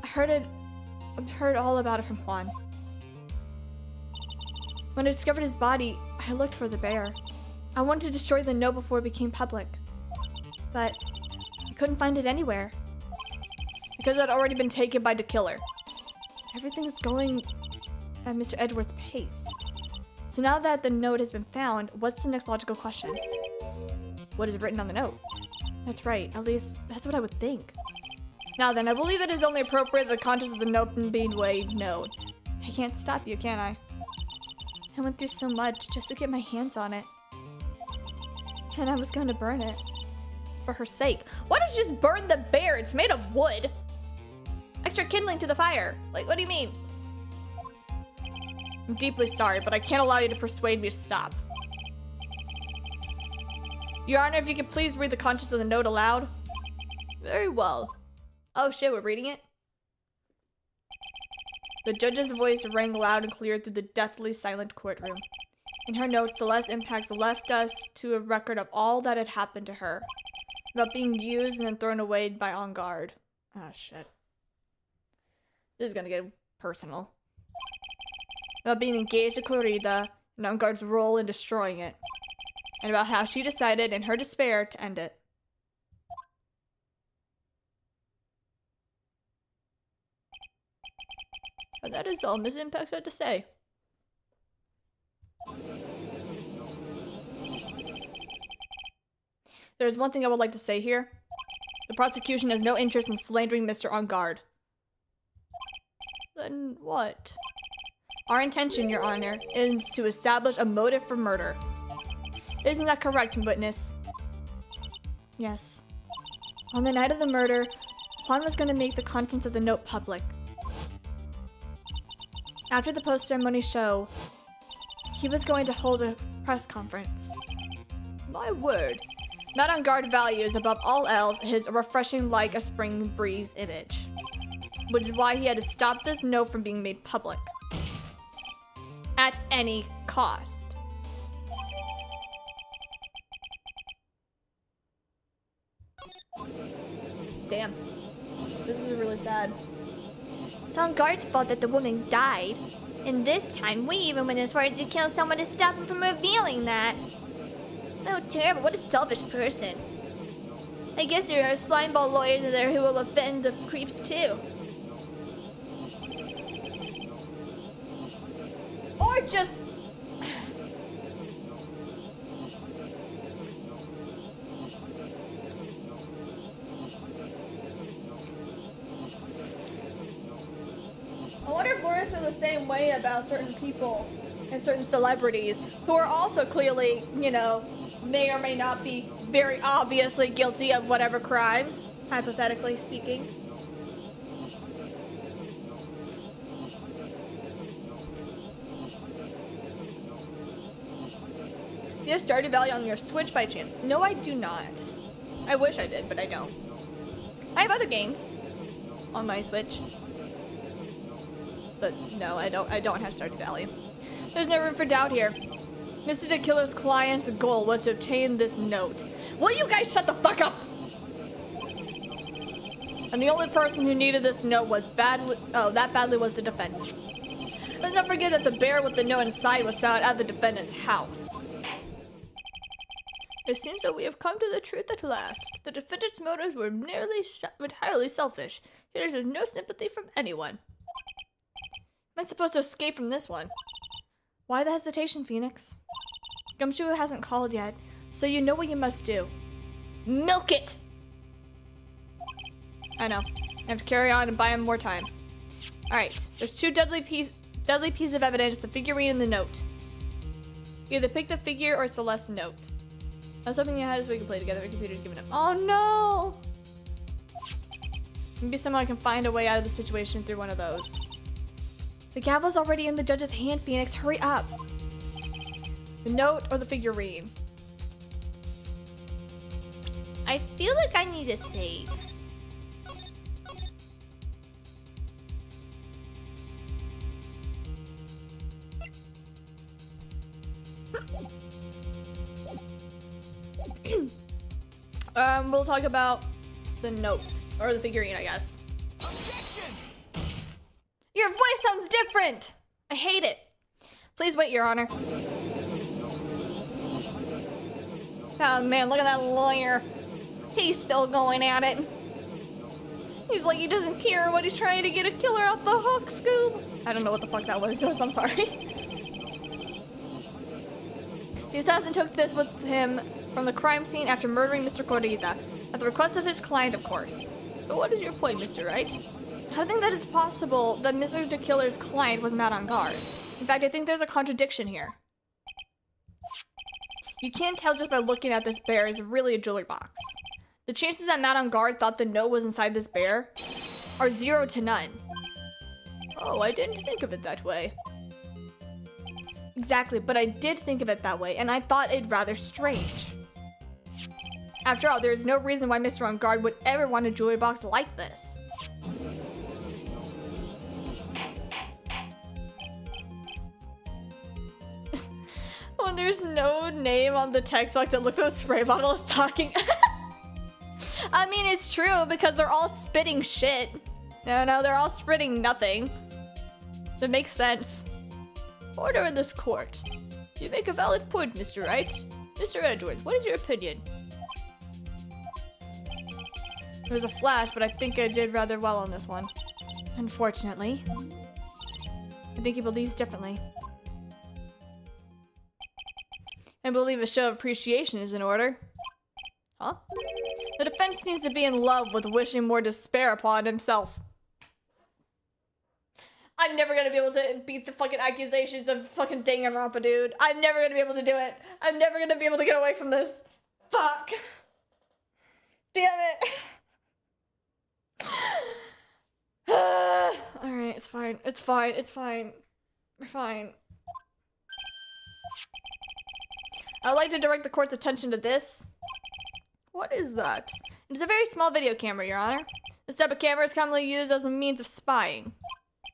I heard all about it from Juan. When I discovered his body, I looked for the bear. I wanted to destroy the note before it became public. But I couldn't find it anywhere. Because it had already been taken by the killer. Everything is going at Mr. Edwards' pace. So now that the note has been found, what's the next logical question? What is written on the note? That's right, at least that's what I would think. Now then, I believe it is only appropriate that the contents of the note be made known. I can't stop you, can I? I went through so much just to get my hands on it. And I was going to burn it. For her sake. Why don't you just burn the bear? It's made of wood. Extra kindling to the fire. Like, what do you mean? I'm deeply sorry, but I can't allow you to persuade me to stop. Your Honor, if you could please read the contents of the note aloud. Very well. Oh shit, we're reading it? The judge's voice rang loud and clear through the deathly silent courtroom. In her note, Celeste Impacts left us to a record of all that had happened to her. About being used and then thrown away by On Guard. Ah, shit. This is gonna get personal. About being engaged to Corrida and On Guard's role in destroying it. And about how she decided, in her despair, to end it. And that is all Miss Impacts had to say. There's one thing I would like to say here. The prosecution has no interest in slandering Mr. On Guard. Then what? Our intention, Your Honor, is to establish a motive for murder. Isn't that correct, witness? Yes. On the night of the murder, Juan was going to make the contents of the note public. After the post-ceremony show, he was going to hold a press conference. My word. Madame Guard values above all else his refreshing like a spring breeze image, which is why he had to stop this note from being made public. At any cost. Damn. This is really sad. It's on Guard's fault that the woman died. And this time, we even went as far as to kill someone to stop him from revealing that. Oh, terrible. What a selfish person. I guess there are slimeball lawyers there who will offend the creeps too. Or just... I wonder if lawyers feel the same way about certain people and certain celebrities who are also clearly, you know, may or may not be very obviously guilty of whatever crimes, hypothetically speaking. Do you have Stardew Valley on your Switch by chance? No, I do not. I wish I did, but I don't. I have other games on my Switch. But no, I don't have Stardew Valley. There's no room for doubt here. Mr. the Killer's client's goal was to obtain this note. Will you guys shut the fuck up? And the only person who needed this note was that badly was the defendant. Let's not forget that the bear with the note inside was found at the defendant's house. It seems that we have come to the truth at last. The defendant's motives were nearly entirely selfish. Yet there's no sympathy from anyone. Am I supposed to escape from this one? Why the hesitation, Phoenix? Gumshoe hasn't called yet, so you know what you must do. Milk it! I know. I have to carry on and buy him more time. Alright, there's two deadly pieces of evidence, the figurine and the note. Either pick the figure or Celeste's note. I was hoping you had us so we could play together. My computer's giving up. Oh no! Maybe someone can find a way out of the situation through one of those. The gavel's already in the judge's hand, Phoenix. Hurry up. The note or the figurine? I feel like I need a save. We'll talk about the note or the figurine, I guess. Objection! Your voice sounds different. I hate it. Please wait, Your Honor. Oh man, look at that lawyer. He's still going at it. He's like he doesn't care what he's trying to get a killer out the hook, Scoob. I don't know what the fuck that was, so I'm sorry. The assassin took this with him from the crime scene after murdering Mr. Corrida, at the request of his client, of course. But what is your point, Mr. Wright? I think that it's possible that Mr. the Killer's client was not on guard. In fact, I think there's a contradiction here. You can't tell just by looking at this bear is really a jewelry box. The chances that Matt on guard thought the note was inside this bear are 0 to none. Oh, I didn't think of it that way. Exactly, but I did think of it that way, and I thought it rather strange. After all, there is no reason why Mr. On Guard would ever want a jewelry box like this. When there's no name on the text box, that look at the spray bottle is talking. I mean, it's true because they're all spitting shit. No, they're all spitting nothing. That makes sense. Order in this court. You make a valid point, Mr. Wright. Mr. Edwards, what is your opinion? It was a flash, but I think I did rather well on this one. Unfortunately. I think he believes differently. I believe a show of appreciation is in order. Huh? The defense seems to be in love with wishing more despair upon himself. I'm never gonna be able to beat the fucking accusations of fucking Danganronpa, dude. I'm never gonna be able to do it. I'm never gonna be able to get away from this. Fuck. Damn it. Alright, it's fine. It's fine. It's fine. We're fine. I'd like to direct the court's attention to this. What is that? It's a very small video camera, Your Honor. This type of camera is commonly used as a means of spying.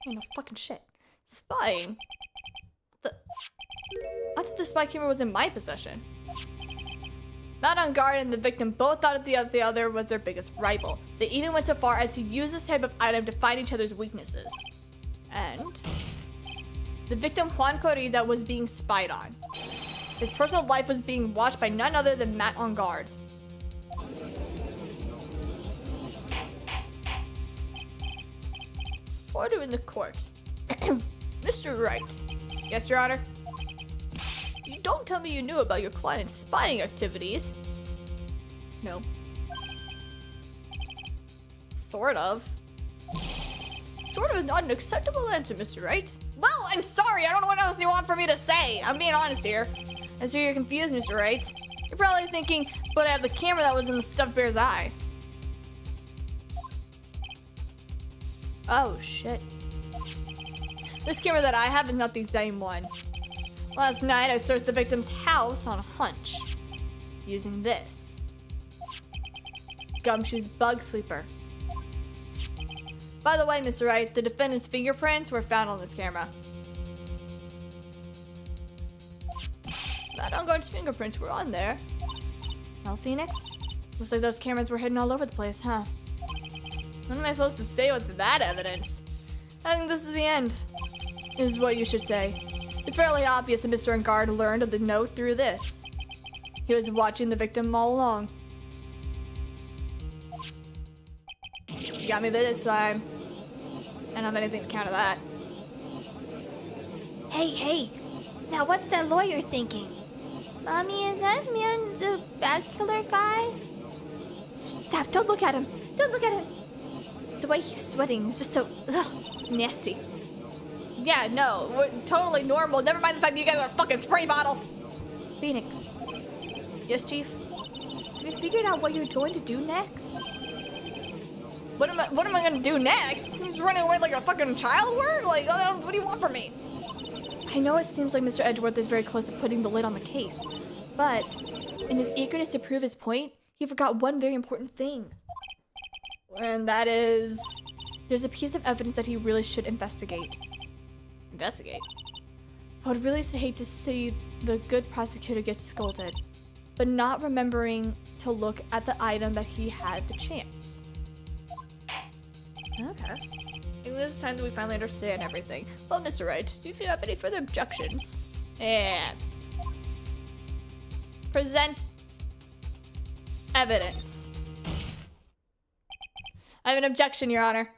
Hey, no fucking shit. Spying? I thought the spy camera was in my possession. Matt on guard and the victim both thought the other was their biggest rival. They even went so far as to use this type of item to find each other's weaknesses. And the victim, Juan Corrida, was being spied on. His personal life was being watched by none other than Matt on guard. Order in the court. Mr. Wright. Yes, Your Honor? You don't tell me you knew about your client's spying activities. No. Sort of. Sort of is not an acceptable answer, Mr. Wright. Well, I'm sorry. I don't know what else you want for me to say. I'm being honest here. I see you're confused, Mr. Wright. You're probably thinking, but I have the camera that was in the stuffed bear's eye. Oh, shit. This camera that I have is not the same one. Last night, I searched the victim's house on a hunch. Using this. Gumshoe's bug sweeper. By the way, Mr. Wright, the defendant's fingerprints were found on this camera. Matt on guard's fingerprints were on there. Well, Phoenix? Looks like those cameras were hidden all over the place, huh? What am I supposed to say with that evidence? I think this is the end, is what you should say. It's fairly obvious that Mr. Engard learned of the note through this. He was watching the victim all along. You got me this time. I don't have anything to counter that. Hey, now what's that lawyer thinking? Mommy, is that man the bad killer guy? Stop, don't look at him. Don't look at him. It's the way he's sweating. It's just so nasty. Yeah, no, we're totally normal. Never mind the fact that you guys are a fucking spray bottle. Phoenix. Yes, Chief? Have you figured out what you're going to do next? What am I gonna do next? He's running away like a fucking child were? Like, what do you want from me? I know it seems like Mr. Edgeworth is very close to putting the lid on the case, but in his eagerness to prove his point, he forgot one very important thing. And that is... There's a piece of evidence that he really should investigate. Investigate? I would really hate to see the good prosecutor get scolded, but not remembering to look at the item that he had the chance. Okay. I think this is time that we finally understand everything. Well, Mr. Wright, do you have any further objections? Yeah. Present evidence. I have an objection, Your Honor.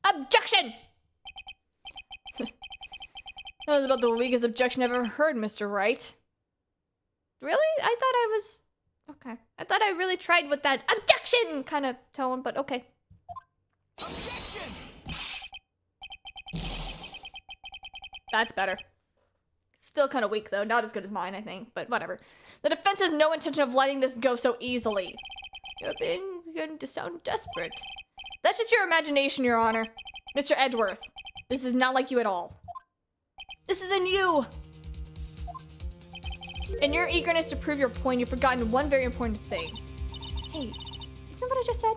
Objection! That was about the weakest objection I've ever heard, Mr. Wright. Really? I thought I was... Okay. I thought I really tried with that objection kind of tone, but okay. Objection! That's better. Still kind of weak, though. Not as good as mine, I think, but whatever. The defense has no intention of letting this go so easily. You're beginning to sound desperate. That's just your imagination, Your Honor. Mr. Edgeworth, this is not like you at all. This isn't you! In your eagerness to prove your point, you've forgotten one very important thing. Hey, isn't that what I just said?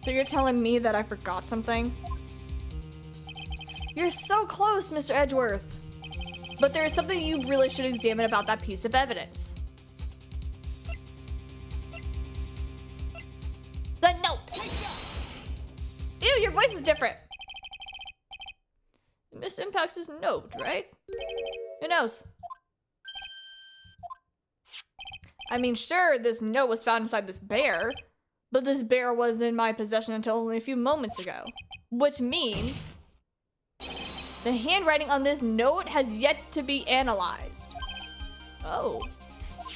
So you're telling me that I forgot something? You're so close, Mr. Edgeworth. But there is something you really should examine about that piece of evidence. The note! Ew, your voice is different. Miss Impacts his note, right? Who knows? I mean, sure, this note was found inside this bear, but this bear was in my possession until only a few moments ago. Which means the handwriting on this note has yet to be analyzed. Oh.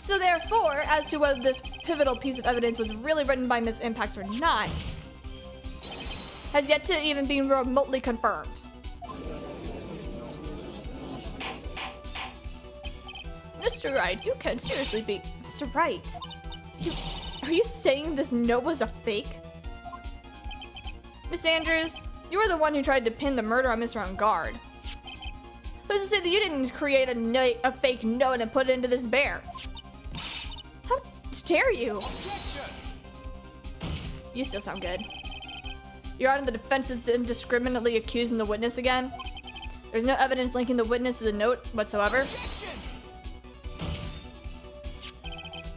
So therefore, as to whether this pivotal piece of evidence was really written by Miss Impacts or not, has yet to even be remotely confirmed. Mr. Wright, you can't seriously be... Mr. Wright, are you saying this note was a fake? Miss Andrews, you were the one who tried to pin the murder on Mr. On Guard. Who's to say that you didn't create a fake note and put it into this bear? How dare you? Objection! You still sound good. You're out on the defense is indiscriminately accusing the witness again. There's no evidence linking the witness to the note whatsoever. Objection!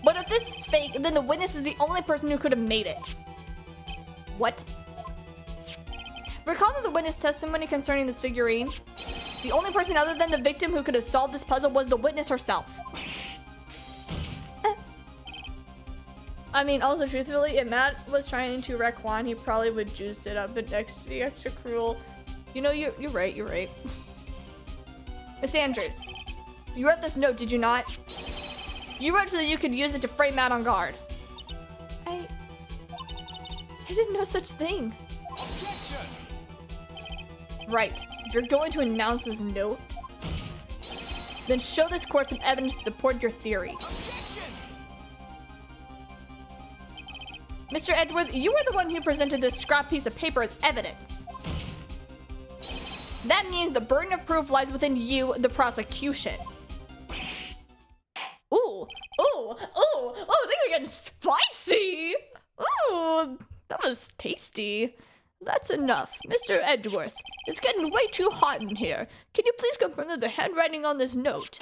But if this is fake, then the witness is the only person who could have made it. What? Recall that the witness testimony concerning this figurine. The only person other than the victim who could have solved this puzzle was the witness herself. I mean, also truthfully, if Matt was trying to wreck Juan, he probably would juice it up, but next to be extra cruel. You know, you're right, you're right. Miss Andrews, you wrote this note, did you not? You wrote so that you could use it to frame Matt on guard. I didn't know such thing. Objection! Right. If you're going to announce this note, then show this court some evidence to support your theory. Objection! Mr. Edgeworth, you were the one who presented this scrap piece of paper as evidence. That means the burden of proof lies within you, the prosecution. Ooh, ooh, ooh, oh, things are getting spicy. Ooh, that was tasty. That's enough. Mr. Edgeworth, it's getting way too hot in here. Can you please confirm that the handwriting on this note?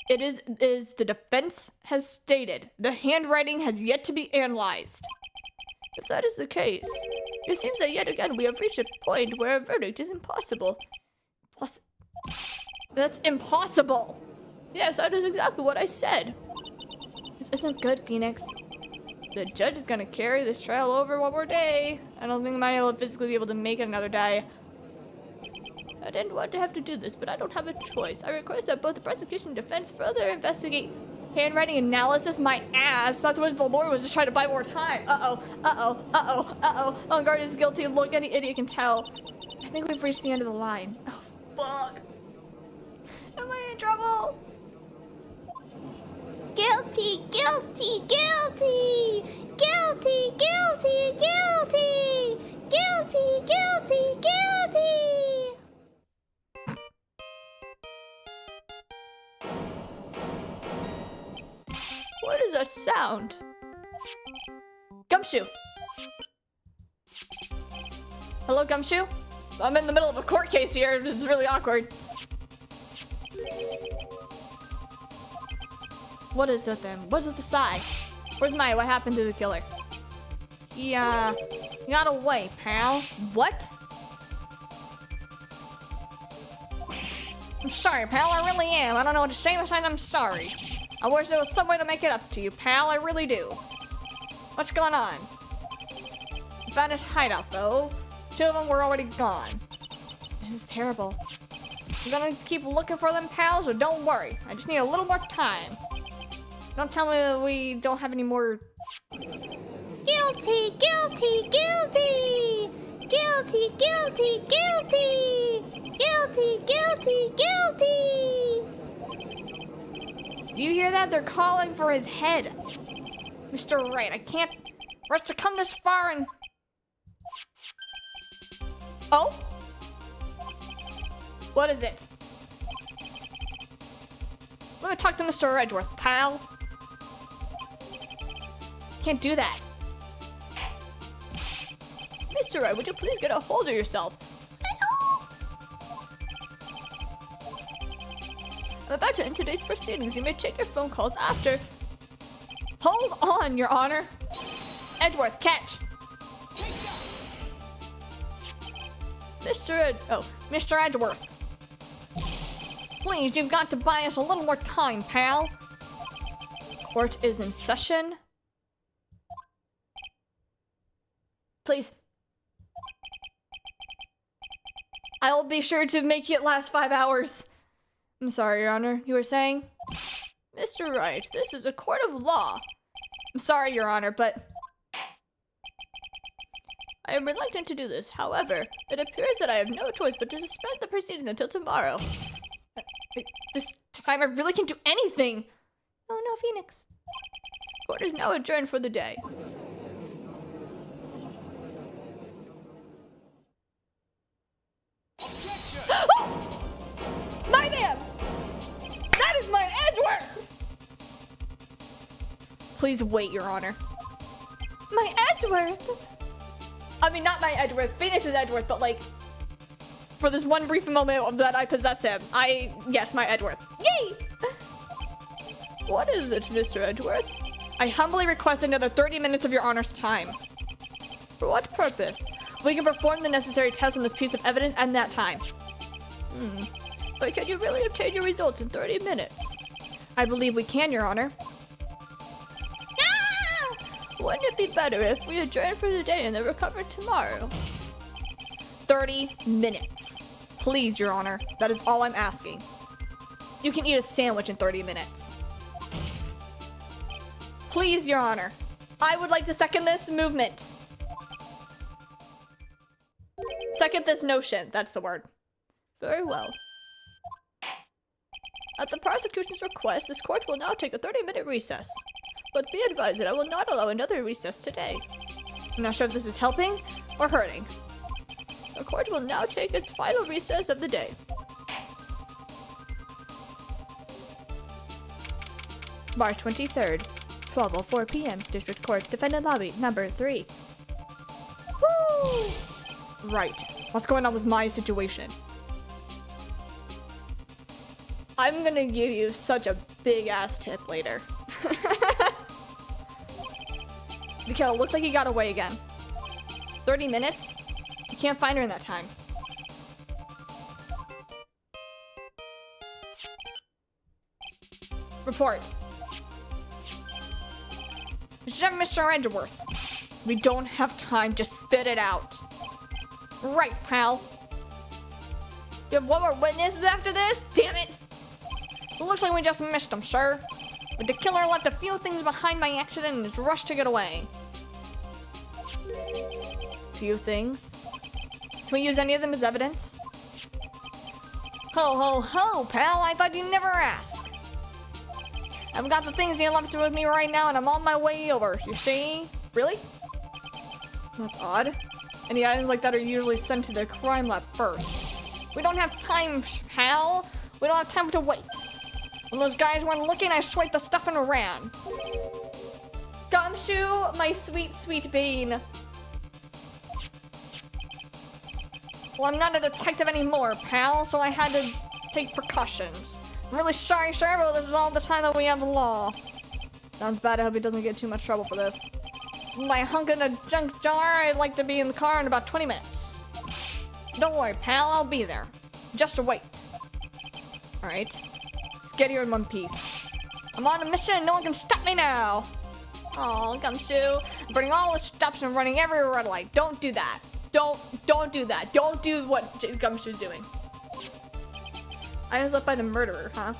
It is the defense has stated. The handwriting has yet to be analyzed. If that is the case, it seems that yet again we have reached a point where a verdict is impossible. That's impossible! Yes, that is exactly what I said. This isn't good, Phoenix. The judge is gonna carry this trial over one more day. I don't think I will physically be able to make it another day. I didn't want to have to do this, but I don't have a choice. I request that both the prosecution and defense further investigate handwriting analysis. My ass. That's what the lawyer was just trying to buy more time. Uh-oh, uh-oh, uh-oh, uh-oh. On guard is guilty. Look, any idiot can tell. I think we've reached the end of the line. Oh, fuck. Am I in trouble? Guilty, guilty, guilty! Guilty, guilty, guilty! Guilty, guilty, guilty! What is that sound? Gumshoe! Hello, Gumshoe? I'm in the middle of a court case here. It's really awkward. What is it then? What's with the sigh? Where's Maya? What happened to the killer? He got away, pal. What? I'm sorry, pal. I really am. I don't know what to say besides I'm sorry. I wish there was some way to make it up to you, pal. I really do. What's going on? I found his hideout, though. 2 of them were already gone. This is terrible. I'm gonna keep looking for them, pals, so don't worry. I just need a little more time. Don't tell me that we don't have any more... Guilty, guilty, guilty! Guilty, guilty, guilty! Guilty, guilty, guilty! Do you hear that? They're calling for his head. Mr. Wright, I can't... For us to come this far and... Oh? What is it? Let me talk to Mr. Edgeworth, pal. Can't do that. Mr. Wright, would you please get a hold of yourself? I'm about to end today's proceedings. You may take your phone calls after. Hold on, Your Honor. Edgeworth, catch. Mr. Edgeworth. Please, you've got to buy us a little more time, pal. Court is in session. Please. I will be sure to make it last 5 hours. I'm sorry, Your Honor. You were saying? Mr. Wright, this is a court of law. I'm sorry, Your Honor, but... I am reluctant to do this. However, it appears that I have no choice but to suspend the proceedings until tomorrow. This time I really can't do anything. Oh no, Phoenix. Court is now adjourned for the day. My man! That is my Edgeworth! Please wait, Your Honor. My Edgeworth? I mean, not my Edgeworth. Phoenix's Edgeworth, but like, for this one brief moment that I possess him, yes, my Edgeworth. Yay! What is it, Mr. Edgeworth? I humbly request another 30 minutes of Your Honor's time. For what purpose? We can perform the necessary tests on this piece of evidence at that time. But can you really obtain your results in 30 minutes? I believe we can, Your Honor. Wouldn't it be better if we adjourn for the day and then recover tomorrow? 30 minutes. Please, Your Honor. That is all I'm asking. You can eat a sandwich in 30 minutes. Please, Your Honor. I would like to second this movement. Second this notion. That's the word. Very well. At the prosecution's request, this court will now take a 30-minute recess. But be advised that I will not allow another recess today. I'm not sure if this is helping or hurting. The court will now take its final recess of the day. March 23rd, 12:04 p.m. District Court, Defendant Lobby, number 3. Woo! Right. What's going on with my situation? I'm gonna give you such a big-ass tip later. The killer looks like he got away again. 30 minutes? You can't find her in that time. Report. Mr. Edgeworth. We don't have time to spit it out. Right, pal. You have one more witness after this? Damn it. It looks like we just missed him, sir. But the killer left a few things behind by accident and just rushed to get away. Few things? Can we use any of them as evidence? Ho, ho, ho, pal. I thought you'd never ask. I've got the things you left with me right now and I'm on my way over, you see? Really? That's odd. Any items like that are usually sent to the crime lab first. We don't have time, pal. We don't have time to wait. When those guys weren't looking, I swiped the stuff and ran. Gumshoe, my sweet, sweet bean. Well, I'm not a detective anymore, pal, so I had to take precautions. I'm really sorry, sir, but this is all the time that we have the law. Sounds bad. I hope he doesn't get too much trouble for this. My hunk in a junk jar, I'd like to be in the car in about 20 minutes. Don't worry, pal, I'll be there. Just wait. Alright. Let's get here in one piece. I'm on a mission and no one can stop me now. Oh, Gumshoe. I'm burning all the stops and running every red light. Don't do that. Don't do that. Don't do what Gumshoe's doing. I was left by the murderer, huh?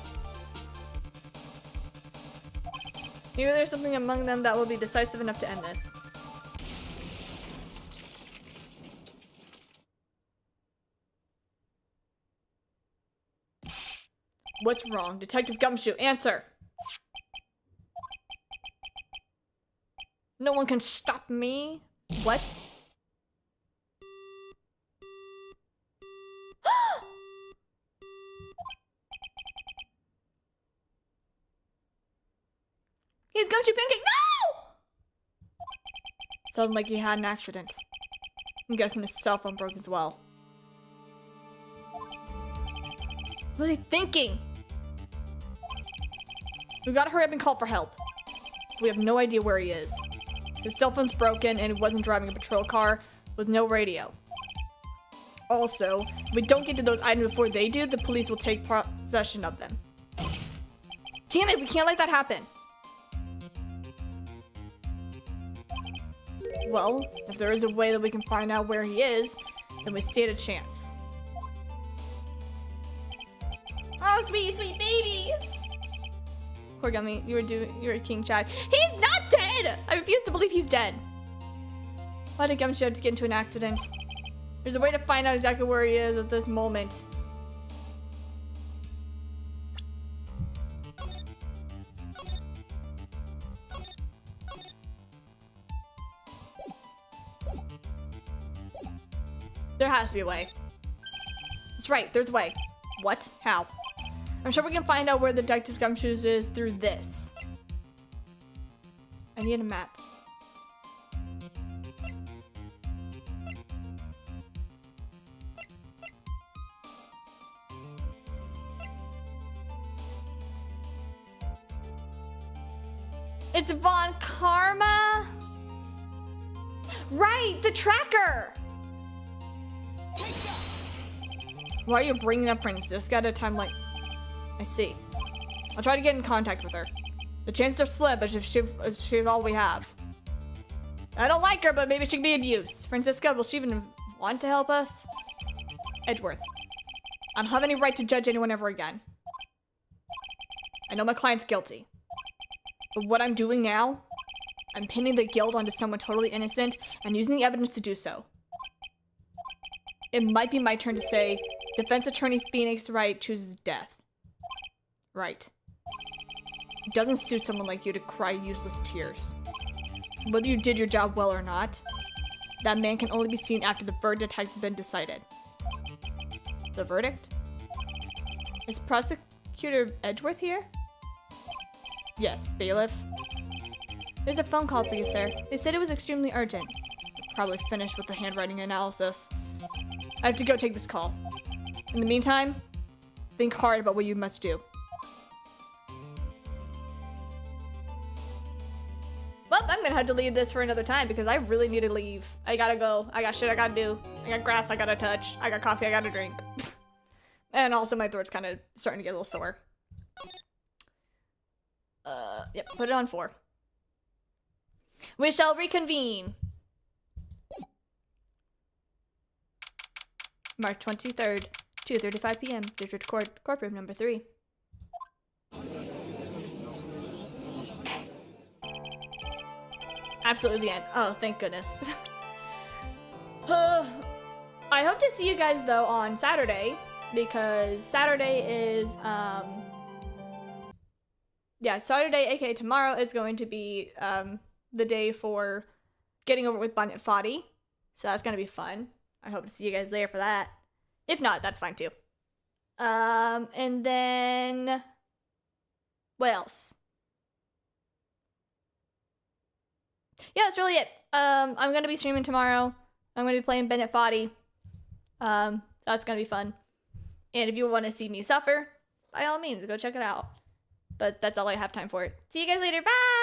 Maybe there's something among them that will be decisive enough to end this. What's wrong? Detective Gumshoe, answer! No one can stop me? What? He's Gumshoe Pancake. No! Sounded like he had an accident. I'm guessing his cell phone broke as well. What was he thinking? We gotta hurry up and call for help. We have no idea where he is. His cell phone's broken and he wasn't driving a patrol car with no radio. Also, if we don't get to those items before they do, the police will take possession of them. Damn it, we can't let that happen. Well, if there is a way that we can find out where he is, then we stand a chance. Oh, sweet, sweet baby! Poor Gummy, you're a king, Chad. He's not dead! I refuse to believe he's dead. Why did Gumshoe have to get into an accident? There's a way to find out exactly where he is at this moment. There has to be a way. That's right, there's a way. What? How? I'm sure we can find out where the Detective Gumshoes is through this. I need a map. It's Von Karma? Right, the tracker! Why are you bringing up Francisca at a time like... I see. I'll try to get in contact with her. The chances are slim, but if she's all we have. I don't like her, but maybe she can be of use. Francisca, will she even want to help us? Edgeworth. I don't have any right to judge anyone ever again. I know my client's guilty. But what I'm doing now, I'm pinning the guilt onto someone totally innocent and using the evidence to do so. It might be my turn to say, Defense Attorney Phoenix Wright chooses death. Right. It doesn't suit someone like you to cry useless tears. Whether you did your job well or not, that man can only be seen after the verdict has been decided. The verdict? Is Prosecutor Edgeworth here? Yes, bailiff. There's a phone call for you, sir. They said it was extremely urgent. Probably finished with the handwriting analysis. I have to go take this call. In the meantime, think hard about what you must do. Well, I'm gonna have to leave this for another time because I really need to leave. I gotta go. I got shit I gotta do. I got grass I gotta touch. I got coffee I gotta drink. And also my throat's kind of starting to get a little sore. Yep, put it on 4. We shall reconvene. March 23rd, 2:35 p.m. District Court, Courtroom number 3. Absolutely the end. Oh, thank goodness. I hope to see you guys though on Saturday because Saturday is Saturday, aka tomorrow, is going to be the day for getting over with Bonnet Foddy. So that's gonna be fun. I hope to see you guys there for that. If not, that's fine too. And then what else? Yeah, that's really it. I'm gonna be streaming tomorrow. I'm gonna be playing Bonnet Foddy. That's gonna be fun. And if you want to see me suffer, by all means, go check it out. But that's all I have time for. See you guys later. Bye!